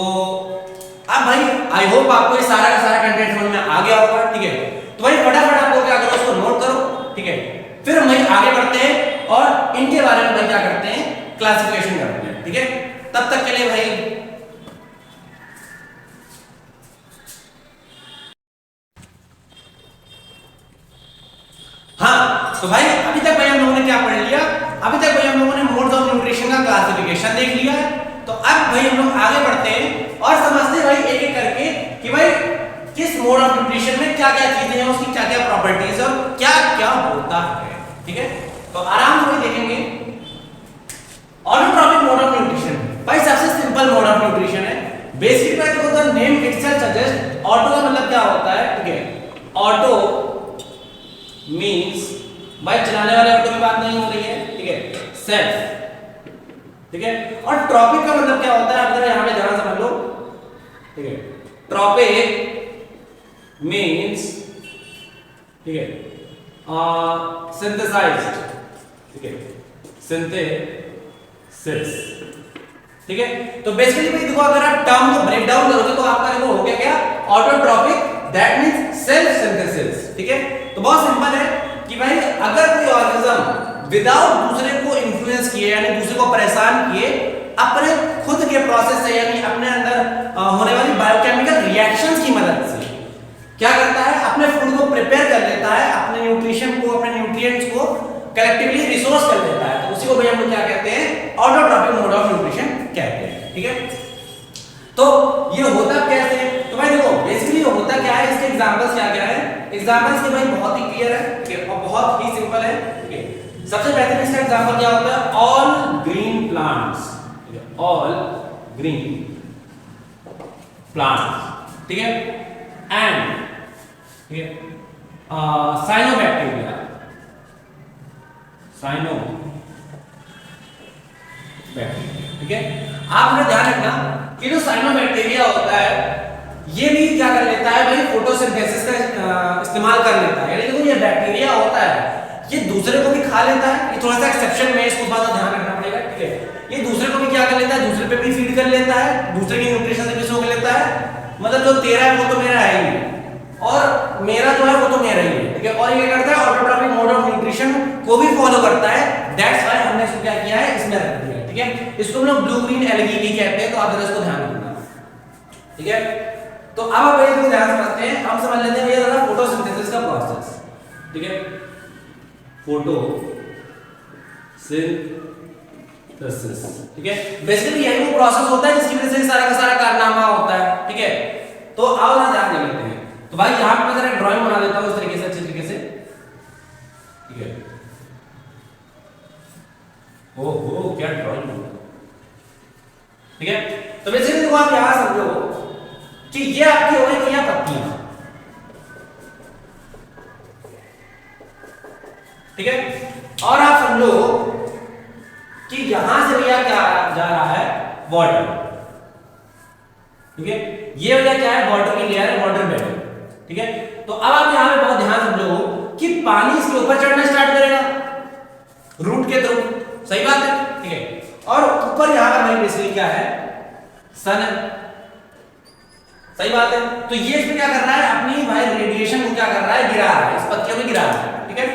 अब भाई आई होप आपको ये सारा का सारा कंटेंट समझ में आ गया होगा, ठीक है। तो भाई फटाफट आपको क्या करो, उसको नोट करो, ठीक है। फिर हम भाई आगे बढ़ते हैं और इनके बारे में भाई क्या करते हैं, क्लासिफिकेशन करते हैं, ठीक है। तब तक के लिए भाई हाँ, तो भाई अभी तक भाई हम लोगों ने क्या पढ़ लिया, अभी तक भाई हम लोगों ने मोड्स ऑफ न्यूट्रिशन का क्लासिफिकेशन देख लिया है। तो अब भाई हम लोग आगे बढ़ते हैं और समझते हैं भाई एक एक करके कि भाई किस मोड ऑफ न्यूट्रिशन में क्या क्या चीजें हैं, उसकी क्या क्या प्रॉपर्टीज और क्या क्या होता है, ठीक है। तो आराम से देखेंगे। ऑटोट्रॉपिक मोड ऑफ न्यूट्रिशन भाई सबसे सिंपल मोड ऑफ न्यूट्रिशन है। बेसिक बात को the name itself suggest, auto का मतलब क्या होता है, ठीक है। ऑटो मींस भाई चलाने वाले ऑटो की बात नहीं हो रही है, ठीक है, सेल्फ, ठीक है। और ट्रॉपिक का मतलब क्या होता है, आप जरा यहां पे ध्यान समझ लो, ठीक है। ट्रॉपिक मींस, ठीक है, सिंथेसाइज्ड, ठीक है, सिंथेसिस, ठीक है। तो बेसिकली भाई देखो, अगर आप टर्म को ब्रेक डाउन करोगे तो आपका देखो हो गया क्या, autotrophic that means self synthesis, ठीक है। तो बहुत सिंपल है कि भाई अगर कोई ऑर्गेनिज्म विदाउट दूसरे को इन्फ्लुएंस किए, यानी दूसरे को परेशान किए, अपने खुद के प्रोसेस से, यानी अपने अंदर होने वाली बायोकेमिकल रिएक्शंस की मदद से क्या करता है, अपने फूड को प्रिपेयर कर लेता है, अपने न्यूट्रिशन को, अपने न्यूट्रिएंट्स को कलेक्टिवली रिसोर्स कर लेता है। तो उसी को भाई हम लोग क्या कहते हैं, ऑटोट्रॉपिक मोड ऑफ न्यूट्रिशन कहते हैं, ठीक है। तो ये होता कैसे, तो भाई देखो बेसिकली होता क्या है, इसके एग्जांपल्स क्या क्या है। एग्जांपल्स के भाई बहुत ही क्लियर है, ठीक है, और बहुत ही सिंपल है, ठीक है। सबसे बेहतरीन इसका एग्जांपल क्या होता है, ऑल ग्रीन प्लांट्स, ठीक है, ऑल ग्रीन प्लांट्स, ठीक है, एंड ठीक है साइनोबैक्टीरिया, ठीक है। आपने ध्यान रखना कि जो साइनोबैक्टीरिया होता है ये भी क्या कर लेता है भाई, फोटोसिंथेसिस का इस्तेमाल कर लेता है। यानी देखो ये बैक्टीरिया होता है, ये दूसरे को भी खा लेता है, ये थोड़ा सा एक्सेप्शन में, इसको बात का ध्यान रखना पड़ेगा, ठीक है। ये दूसरे को भी क्या कर लेता है, दूसरे पे भी फीड कर लेता है, दूसरे की न्यूट्रिशन से भी सोख लेता है। मतलब जो तेरा है वो तो मेरा है ही, और मेरा जो है वो तो मेरा ही है, ठीक है। और ये क्या करता है, ऑटोट्रॉपिक मोड ऑफ न्यूट्रिशन को भी फॉलो करता है। दैट्स व्हाई हमने इसको क्या किया है, में रख दिया है, ठीक है। इसको हम लोग ब्लू ग्रीन एलगी भी कहते हैं, तो आप जरा इसको ध्यान रखना, ठीक है। तो अब आप ये ध्यान समझते हैं, हम समझ लेते हैं ये जरा फोटोसिंथेसिस का प्रोसेस, ठीक है। फोटोसिंथेसिस, ठीक है। बेसिकली यही वो प्रोसेस होता है जिसकी वजह से सारा का सारा कारनामा होता है, ठीक है। तो आओ ना ध्यान दे लेते हैं। तो भाई यहां पे मैं जरा ड्राइंग बना देता हूं इस तरीके से, अच्छी तरीके से, ठीक है। ओहो क्या ड्राइंग है, ठीक है। तो बेसिकली तो आप यहां समझो कि ये आपकी हो गई क्या पत्तियां, ठीक है। और आप समझो कि यहां से भैया क्या जा रहा है, वाटर, ठीक है। ये भैया क्या है, वाटर की लेयर है, वाटर बेड, ठीक है। तो अब आप यहां पे बहुत ध्यान समझो कि पानी इसके ऊपर चढ़ना स्टार्ट करेगा रूट के थ्रू, सही बात है, ठीक है। और ऊपर यहां पर भाई बेसिकली क्या है, सन है, सही बात है। तो ये इसमें क्या कर रहा है, अपनी भाई रेडिएशन को क्या कर रहा है, गिरा रहा है, इस पत्तियों में गिरा रहा है, ठीक है।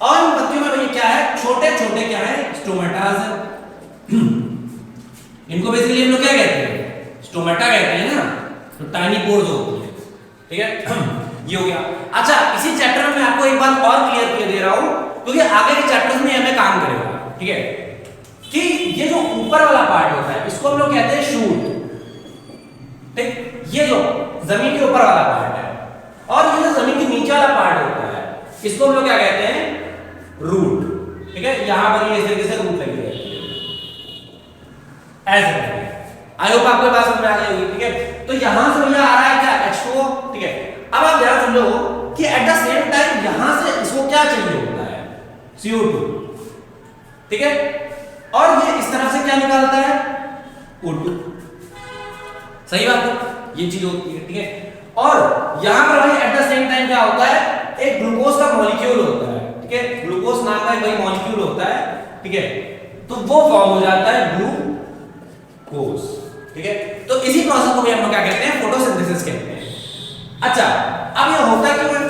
और इन पत्तियों में भाई क्या है, छोटे छोटे क्या है, स्टोमेटास है। इनको बेसिकली हम लोग क्या कहते हैं, स्टोमेटा कहते हैं ना, तो टाइनी पोर्स होती है, ठीक है। ये हो गया। अच्छा, इसी चैप्टर में मैं आपको एक बात और क्लियर कर दे रहा हूं, क्योंकि आगे के चैप्टर्स में हमें काम करेगा, ठीक है, कि ये जो ऊपर वाला पार्ट होता है इसको हम लोग कहते हैं शूट, ठीक। ये जो जमीन के ऊपर वाला पार्ट है, और ये जो जमीन के नीचे वाला पार्ट होता है इसको हम लोग क्या कहते हैं, रूट, ठीक है। यहां पर ये इस तरीके से रूट लगी रहती है, ऐसे। आई होप आपको बात समझ में आ गई होगी, ठीक है। तो यहां से भैया आ रहा है क्या, H2O, ठीक है। अब आप ध्यान समझो कि एट द सेम टाइम यहां से इसको क्या चाहिए होता है, CO2, ठीक है। और ये इस तरफ से क्या निकालता है, O2, सही बात है, ये चीज होती है, ठीक है। और यहां पर भाई एट द सेम टाइम क्या होता है, एक ग्लूकोज का मॉलिक्यूल होता है, ठीक है। ग्लूकोज नाम का भाई मॉलिक्यूल होता है, ठीक है। तो वो फॉर्म हो जाता है ग्लूकोज, ठीक है। तो इसी प्रोसेस को भी हम लोग क्या कहते हैं, फोटोसिंथेसिस कहते हैं। अच्छा, अब ये होता क्यों है,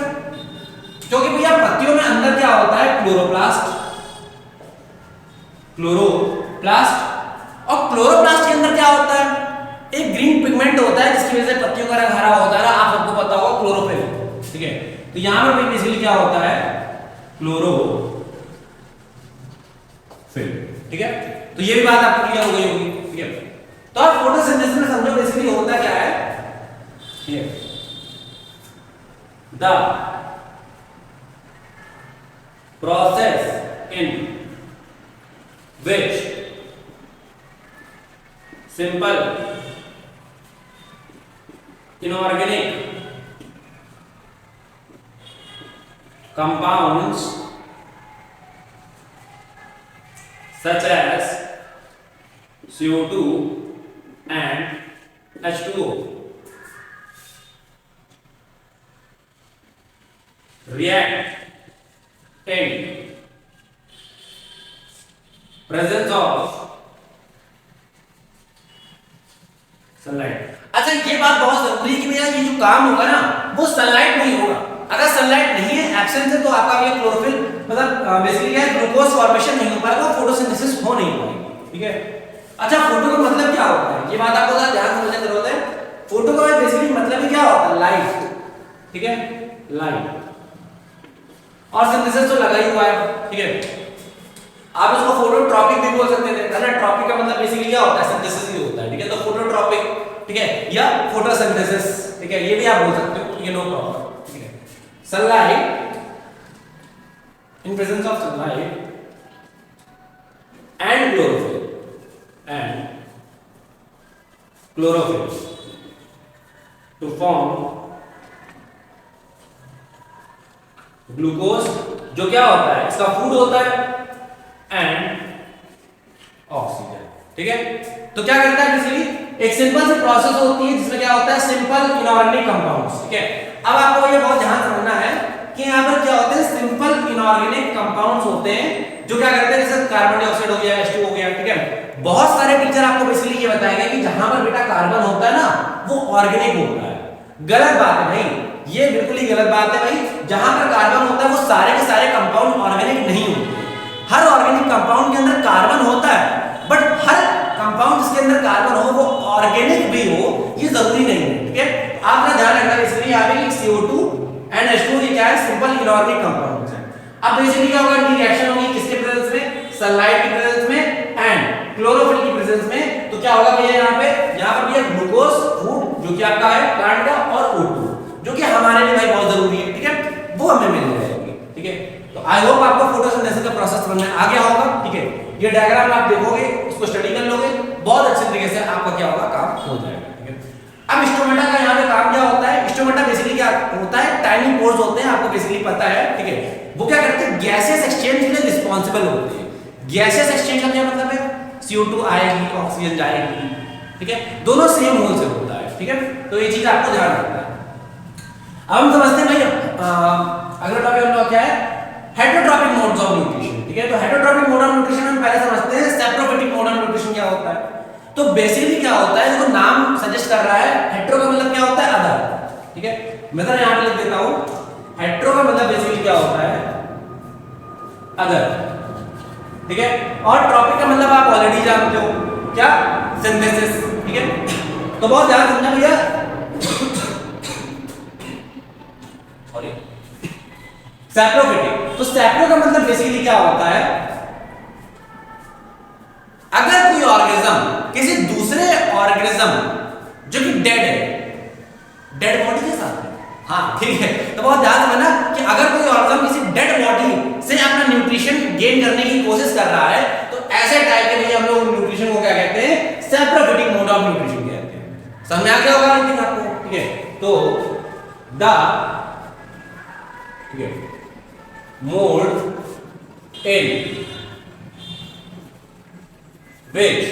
क्योंकि भैया पत्तियों में अंदर क्या होता है, क्लोरोप्लास्ट, और क्लोरोप्लास्ट के अंदर क्या होता है, एक ग्रीन पिगमेंट होता है जिसकी वजह से पत्तियों का रंग हरा होता है, आप सबको पता होगा, क्लोरोफिल, ठीक है। तो यहां पर बेसिकली क्या होता है, क्लोरोफिल, ठीक है। तो ये भी बात आपको क्लियर हो गई होगी, ठीक है। तो आप फोटोसिंथेसिस में समझो बेसिकली होता क्या है, ठीक है। The process in which simple inorganic compounds such as CO2 and H2O react in presence of sunlight. अच्छा, ये बात बहुत जरूरी है कि भैया ये जो काम होगा ना वो सनलाइट नहीं होगा। अगर सनलाइट नहीं है, एब्सेंस है, तो आपका ये क्लोरोफिल मतलब बेसिकली क्या है, ग्लूकोज फॉर्मेशन नहीं हो पाएगा, फोटोसिंथेसिस हो नहीं पाएगी, ठीक है। अच्छा, फोटो का मतलब क्या होता है, ये बात आपको ध्यान समझने की जरूरत है। फोटो का बेसिकली मतलब ही क्या होता है, लाइट, ठीक है, लाइट। और सिंथेसिस तो लगा ही हुआ है, ठीक है। आप इसको फोटोट्रॉपिक भी बोल सकते थे, है ना। ट्रॉपिक का मतलब बेसिकली क्या होता है, सिंथेसिस ही होता है, ठीक है। तो फोटोट्रॉपिक, ठीक है, या फोटोसिंथेसिस, ठीक है, ये भी आप बोल सकते हो, ये नो प्रॉब्लम, ठीक है। Sunlight, in presence of sunlight and chlorophyll to form glucose, जो क्या होता है, इसका फूड होता है, एंड ऑक्सीजन, ठीक है। तो क्या करता है, बेसिकली एक सिंपल सी प्रोसेस होती है जिसमें क्या होता है, सिंपल इनऑर्गेनिक कंपाउंड्स, ठीक है। अब आपको ये बहुत ध्यान रखना है कि यहाँ पर क्या होते हैं, सिंपल इनऑर्गेनिक कंपाउंड्स होते हैं जो क्या करते हैं, जैसे कार्बन डाइऑक्साइड हो गया, H2 हो गया, ठीक है। बहुत सारे टीचर आपको बेसिकली ये बताएंगे कि जहां पर बेटा कार्बन होता है ना वो ऑर्गेनिक होता है। गलत बात है भाई, ये बिल्कुल ही गलत बात है भाई। जहां पर कार्बन होता है वो सारे के सारे कंपाउंड ऑर्गेनिक नहीं होते। हर ऑर्गेनिक कंपाउंड के अंदर कार्बन होता है कार्बन हो वो ऑर्गेनिक भी हो ये जरूरी नहीं है, ठीक है। आपका ध्यान रखना इसलिए यहाँ पे CO2 एंड H2 ये क्या है, सिंपल इनऑर्गेनिक कंपाउंड्स है। अब बेसिकली क्या होगा, इनकी रिएक्शन होगी किसके प्रेजेंस में, सनलाइट की प्रेजेंस में एंड क्लोरोफिल की प्रेजेंस में। तो क्या होगा भैया यहाँ पर भैया ग्लूकोज फूड जो कि आपका है प्लांट का, और O2 जो कि हमारे लिए भाई बहुत जरूरी है, ठीक है, वो हमें मिल जाएगी, ठीक है। तो आई होप आपको फोटोसिंथेसिस का प्रोसेस समझ में आ गया होगा, ठीक है। ये डायग्राम आप देखोगे, उसको स्टडी कर लोगे, बहुत अच्छे तरीके से आपका क्या होगा, काम हो जाएगा, ठीक है। अब स्टोमेटा का यहाँ पे काम क्या होता है, स्टोमेटा बेसिकली क्या होता है, टाइनी पोर्स होते हैं, आपको बेसिकली पता है, ठीक है। वो क्या करते हैं, गैसेस एक्सचेंज के लिए रिस्पांसिबल होते हैं। गैसेस एक्सचेंज का क्या मतलब है, CO2 आएगी, ऑक्सीजन जाएगी, ठीक है, दोनों सेम होल से होता है, ठीक है। तो ये चीज आपको ध्यान रखना है। अब हम समझते हैं भाई अगला टॉपिक हम लोग क्या है, हेटेरोट्रॉपिक मोड्स ऑफ न्यूट्रिशन, ठीक है। तो हेटेरोट्रॉपिक मोड ऑफ न्यूट्रिशन हम पहले समझते हैं, सेप्रोफिटिक मोड ऑफ न्यूट्रिशन क्या होता है। तो बेसिकली क्या होता है, देखो नाम सजेस्ट कर रहा है, हेटेरो का मतलब क्या होता है, अदर, ठीक है। मैं तो यहां पे लिख देता हूं, हेटेरो का मतलब बेसिकली क्या होता है, अदर, ठीक है। और ट्रॉपिक का मतलब आप ऑलरेडी जानते हो, क्या, सिंथेसिस, ठीक है। तो बहुत ध्यान रखना भैया, सॉरी, सैप्रोफिटिक। तो सैप्रो का मतलब बेसिकली क्या होता है, अगर कोई ऑर्गेनिज्म किसी दूसरे ऑर्गेनिज्म जो कि डेड है, डेड बॉडी के साथ है, हाँ ठीक है। तो बहुत ध्यान रखना कि अगर कोई ऑर्गेनिज्म किसी डेड बॉडी से अपना न्यूट्रिशन गेन करने की कोशिश कर रहा है, तो ऐसे टाइप के लिए हम लोग न्यूट्रिशन को क्या कहते हैं, सैप्रोफिटिक मोड ऑफ न्यूट्रिशन कहते हैं। समझ आ गया होगा आई थिंक आपको, ठीक है। तो द, ठीक है, mode in which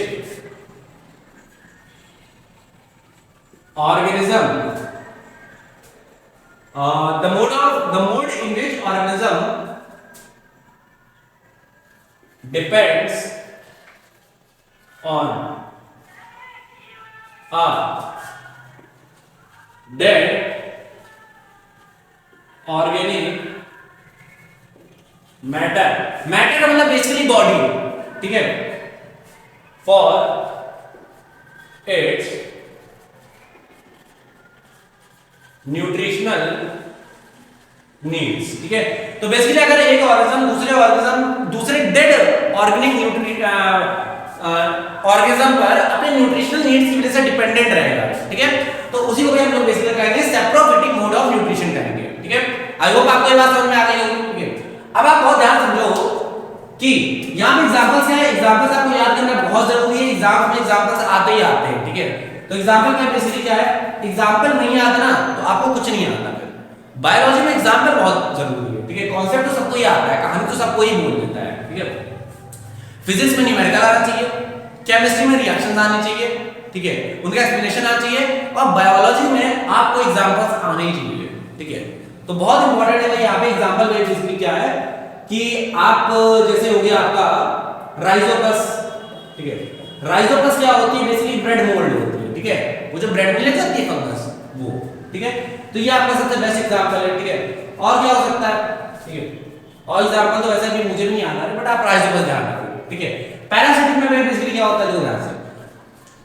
organism the mode in which organism depends on a dead organic matter का मतलब बेसिकली बॉडी, ठीक है, for its nutritional needs, ठीक है। तो बेसिकली अगर एक ऑर्गेनिज्म दूसरे डेड ऑर्गेनिक ऑर्गेनिज्म पर अपने न्यूट्रिशनल नीड्स की वजह से डिपेंडेंट रहेगा, ठीक है, तो उसी को भी हम लोग बेसिकली कहेंगे सैप्रोफिटिक मोड ऑफ न्यूट्रिशन कहेंगे, ठीक है। आई होप आपको ये बात समझ में आ गई होगी, ठीक है। अब आप बहुत ध्यान समझो कि यहाँ पे एग्जांपल्स हैं, एग्जांपल्स आपको याद करना बहुत जरूरी है, एग्जाम में एग्जांपल्स आते ही आते हैं, ठीक है। तो एग्जांपल क्या बेसिकली क्या है, एग्जांपल नहीं आता ना तो आपको कुछ नहीं आता। फिर बायोलॉजी में एग्जांपल बहुत जरूरी है, ठीक है। कॉन्सेप्ट तो सबको ही आता है, कहानी तो सबको ही बोल देता है, ठीक है। फिजिक्स में न्यूमेरिकल आना चाहिए, केमिस्ट्री में रिएक्शंस आने चाहिए, ठीक है, उनका एक्सप्लेनेशन आना चाहिए, और बायोलॉजी में आपको एग्जांपल्स आने ही चाहिए, ठीक है। तो बहुत इंपॉर्टेंट है भाई यहाँ पे एग्जांपल बेसिकली क्या है कि आप जैसे हो गया आपका राइजोपस, ठीक है। राइजोपस क्या होती है, बेसिकली ब्रेड मोल्ड होती है, ठीक है, वो जो ब्रेड मिल जाती है फंगस वो, ठीक है। तो ये आपका सबसे बेस्ट एग्जांपल है, ठीक है। और क्या हो सकता है, ठीक है, और एग्जांपल तो वैसे भी मुझे भी नहीं आता है, बट आप राइजोपस ध्यान रखो, ठीक है। पैरासिटिक में बेसिकली क्या होता है, जो ध्यान से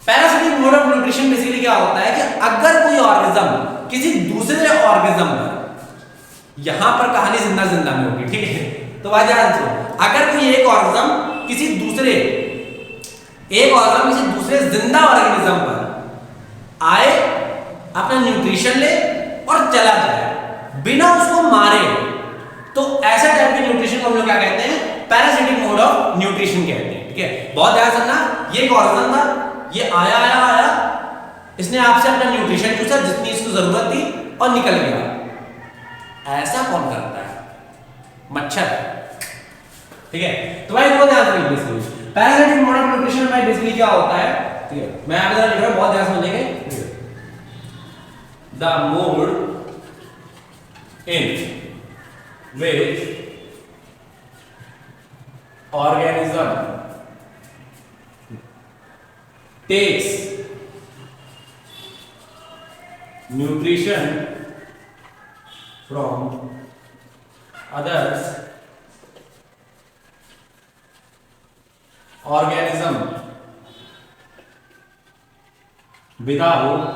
parasitic mode of nutrition basically क्या होता है कि अगर कोई ऑर्गेनिज्म किसी दूसरे ऑर्गेनिज्म पर, यहां पर कहानी जिंदा जिंदा में होगी, ठीक है। तो वह ध्यान से, अगर कोई एक ऑर्गेनिज्म किसी दूसरे जिंदा ऑर्गेनिज्म पर आए, अपना न्यूट्रिशन ले और चला जाए बिना उसको मारे, तो ऐसा टाइप के न्यूट्रिशन को हम लोग क्या कहते हैं, पैरासिटिक मोड ऑफ न्यूट्रिशन कहते हैं, ठीक है। बहुत ध्यान से सुनना, ये एक ऑर्गेनिज्म था, ये आया, इसने आपसे अपना न्यूट्रिशन पूछा जितनी इसको जरूरत थी और निकल गया। ऐसा कौन करता है, मच्छर, ठीक है। तो भाई बहुत ध्यान से basically parasitic mode of nutrition में बेसिकली क्या होता है, ठीक है, मैं आप जरा लिख रहा हूं, बहुत ध्यान से समझेंगे, ठीक है। The mode in which organism takes nutrition from others organism without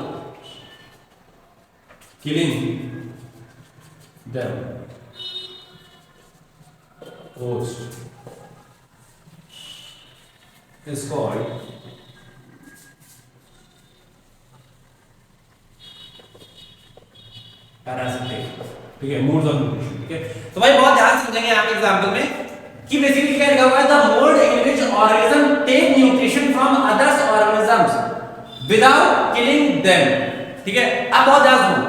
killing them. Host is called parasitic. ठीक है, मोड्स ऑफ न्यूट्रिशन. ठीक है, तो भाई बहुत ध्यान से समझेंगे यहाँ पे एग्जांपल में कि बेसिकली क्या लिखा हुआ है, the mode in which organism take nutrition from others organisms without killing them. ठीक है, आप बहुत ध्यान सुनो.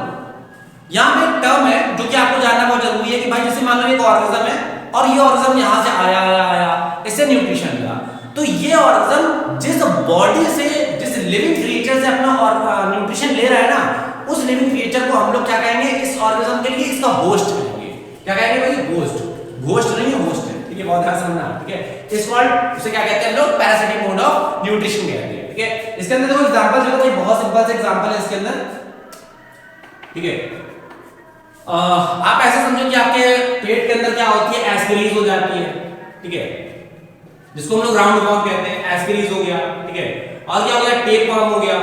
यहाँ पे एक टर्म है जो कि आपको जानना बहुत जरूरी है कि भाई जैसे मान लो एक ऑर्गेनिज्म है और ये ऑर्गेनिज्म यहाँ से आया इससे न्यूट्रिशन मिला, तो ये ऑर्गेनिज्म जिस बॉडी से, जिस लिविंग क्रिएचर से अपना न्यूट्रिशन ले रहा है ना, उस लिविंग क्रिएचर को हम लोग क्या कहेंगे, इस ऑर्गेनिज्म के लिए इसका होस्ट कहेंगे. क्या कहेंगे भाई? होस्ट. घोस्ट नहीं है, होस्ट है. ठीक है, बहुत ध्यान से समझना. ठीक है, इस कॉल्ड उसे क्या कहते हैं हम लोग, पैरासिटिक मोड ऑफ न्यूट्रिशन कहते हैं. ठीक है, इसके अंदर देखो एग्जांपल जो है बहुत सिंपल से एग्जांपल है इसके अंदर. ठीक है, आप ऐसे समझो कि आपके पेट के अंदर क्या होती है, एस्पिरीज हो जाती है. ठीक है, जिसको हम लोग राउंड वॉर्म कहते हैं, एस्पिरीज हो गया. ठीक है, और क्या हो गया, टेप वॉर्म हो गया.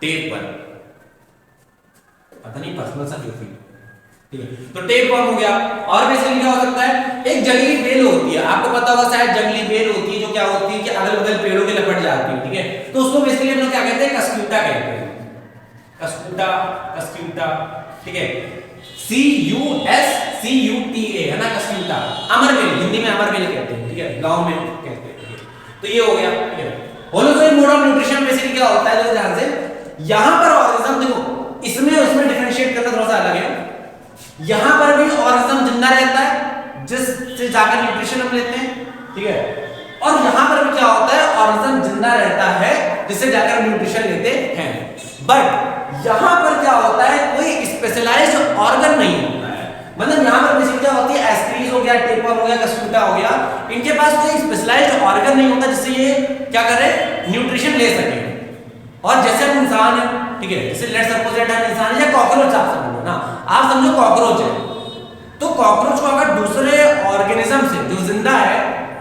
टेप पर पता नहीं पर्सनल सा क्यों फील. ठीक है, तो टेप वॉर्म हो गया. और बेसिकली क्या हो सकता है, एक जंगली बेल होती है, आपको पता होगा शायद, जंगली बेल होती है जो क्या होती है कि अगल बगल पेड़ों के लपट जाती है. ठीक है, तो उसको बेसिकली हम लोग क्या कहते हैं, कस्क्यूटा कहते हैं. Cuscuta, Cuscuta. ठीक है, CUSCUTA है ना, कस्क्यूटा. अमरबेल, हिंदी में अमरबेल कहते हैं. ठीक है, गांव में कहते हैं. तो ये हो गया. ठीक है, holozoic mode of nutrition basically क्या होता है, जो ध्यान से यहां पर ऑर्गेनिज्म देखो, इसमें उसमें डिफरेंशिएट करना थोड़ा सा अलग है. यहां पर भी ऑर्गेनिज्म जिंदा रहता है जिससे जाकर न्यूट्रिशन हम लेते हैं. ठीक है, और यहां पर भी क्या होता है, ऑर्गेनिज्म जिंदा रहता है जिससे जाकर न्यूट्रिशन लेते हैं. बट यहां पर क्या होता है, कोई स्पेशलाइज्ड ऑर्गन नहीं होता है. मतलब यहां पर बेसिकली क्या होती है, एस्पिरीज हो गया, टेपवर्म हो गया, कस्क्यूटा हो गया, इनके पास कोई स्पेशलाइज्ड ऑर्गन नहीं होता जिससे ये क्या करे, न्यूट्रिशन ले सके. और जैसे हम इंसान है, ठीक है, जैसे लेट्स सपोज दैट हम इंसान है, या कॉकरोच आप समझो ना, आप समझो कॉकरोच है, तो कॉकरोच को अगर दूसरे ऑर्गेनिज्म से जो जिंदा है,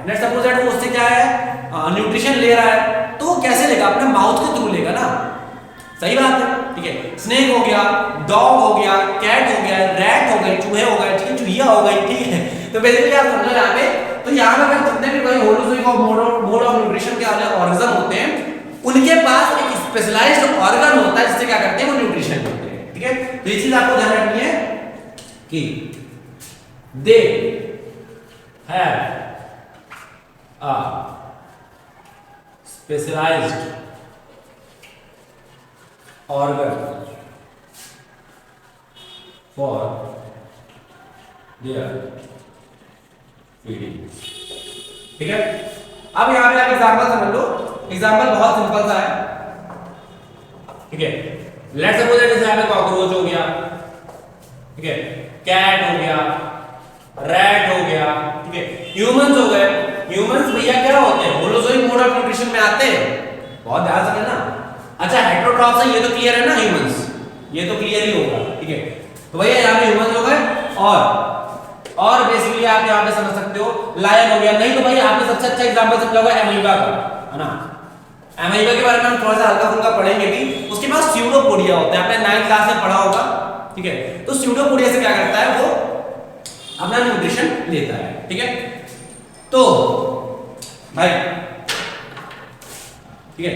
लेट्स सपोज दैट वो उससे क्या है, न्यूट्रिशन ले रहा है, तो वो कैसे लेगा, अपने माउथ के थ्रू लेगा ना. सही बात है. ठीक है, स्नेक हो गया, डॉग हो गया, कैट हो गया, रैट हो गई, चूहे हो गए, ठीक है, चूहिया हो गई. ठीक है, तो बेसिकली आप समझो यहाँ पे, तो यहाँ पे जितने भी भाई होलोजोइक मोड ऑफ न्यूट्रिशन के ऑर्गेनिज्म होते हैं, उनके पास एक स्पेशलाइज्ड ऑर्गन होता है जिससे क्या करते हैं, वो न्यूट्रिशन देते हैं. ठीक है, तो ये चीज आपको ध्यान रखनी है कि they have a specialised organ for their feeding. ठीक है, अब यहां पे आप एग्जांपल समझ लो. एग्जांपल बहुत सिंपल सा है. ठीक है, लेट्स सपोज दैट जैसे कॉकरोच हो गया, ठीक है, कैट हो गया, रैट हो गया. ठीक है, ह्यूमंस हो गए. ह्यूमंस भैया क्या होते हैं, होलोजोइक मोड ऑफ न्यूट्रिशन में आते हैं. बहुत ध्यान से समझना. अच्छा, हेटेरोट्रॉप्स है, ये तो क्लियर है ना, ह्यूमंस, ये तो क्लियर ही होगा. ठीक है, तो भैया यहाँ पे ह्यूमंस हो गए. और बेसिकली आप यहाँ पे समझ सकते हो लायन हो गया. नहीं तो भाई आपने सबसे अच्छा एग्जांपल समझा होगा एमीबा का, है ना. एमीबा के बारे में हम थोड़ा सा हल्का फुल्का पढ़ेंगे भी. उसके पास स्यूडोपोडिया होता है, आपने 9th क्लास में पढ़ा होगा. ठीक है, तो स्यूडोपोडिया से क्या करता है, वो अपना न्यूट्रिशन लेता है. ठीक है, तो भाई ठीक है,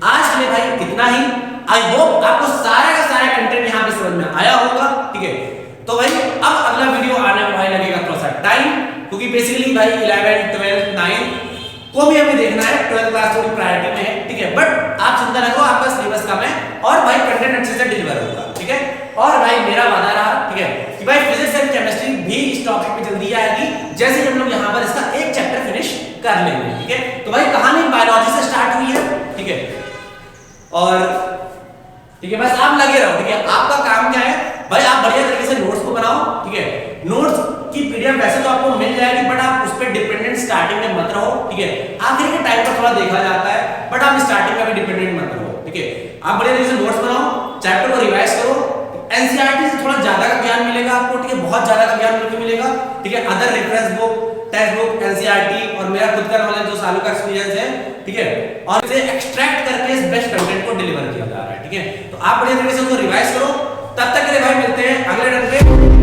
आज के लिए भाई इतना ही. आई होप आपको सारा का सारा कंटेंट यहाँ पे समझ में आया होगा. ठीक है, तो भाई अब अगला वीडियो आने में भाई लगेगा थोड़ा सा टाइम, क्योंकि बेसिकली भाई 11, 12, 9 को भी हमें देखना है. 12th क्लास थोड़ी प्रायोरिटी में है. ठीक है, बट आप चिंता ना करो, आपका सिलेबस कम है और भाई कंटेंट अच्छे से डिलीवर होगा. ठीक है, और भाई मेरा वादा रहा, ठीक है, कि भाई फिजिक्स एंड केमिस्ट्री भी इस टॉपिक पे जल्दी आएगी, जैसे हम लोग यहाँ पर इसका एक चैप्टर फिनिश कर लेंगे. ठीक है, तो भाई कहानी बायोलॉजी से स्टार्ट हुई है. ठीक है, और ठीक है, बस आप लगे रहो. ठीक है, आपका काम क्या है भाई, आप बढ़िया तरीके से नोट्स को बनाओ. ठीक है, नोट्स की पीडीएफ वैसे तो आपको मिल जाएगी, बट आप उस पर डिपेंडेंट स्टार्टिंग में मत रहो. ठीक है, आखिर के टाइम पर थोड़ा देखा जाता है, बट आप स्टार्टिंग में भी डिपेंडेंट मत रहो. ठीक है, आप बढ़िया तरीके से नोट्स बनाओ, चैप्टर को रिवाइज करो. एनसीईआरटी से थोड़ा ज्यादा का ज्ञान मिलेगा आपको. ठीक है, बहुत ज्यादा का ज्ञान मिलेगा. ठीक है, other reference book, text book, NCERT और मेरा खुद का नॉलेज जो सालों का एक्सपीरियंस है, ठीक है, और इसे एक्सट्रैक्ट करके इस बेस्ट कंटेंट को डिलीवर किया जा रहा है, ठीक है। तो आप बढ़िया तरीके से उसको रिवाइज करो। तब तक के लिए भाई मिलते हैं अगले टर्न पे।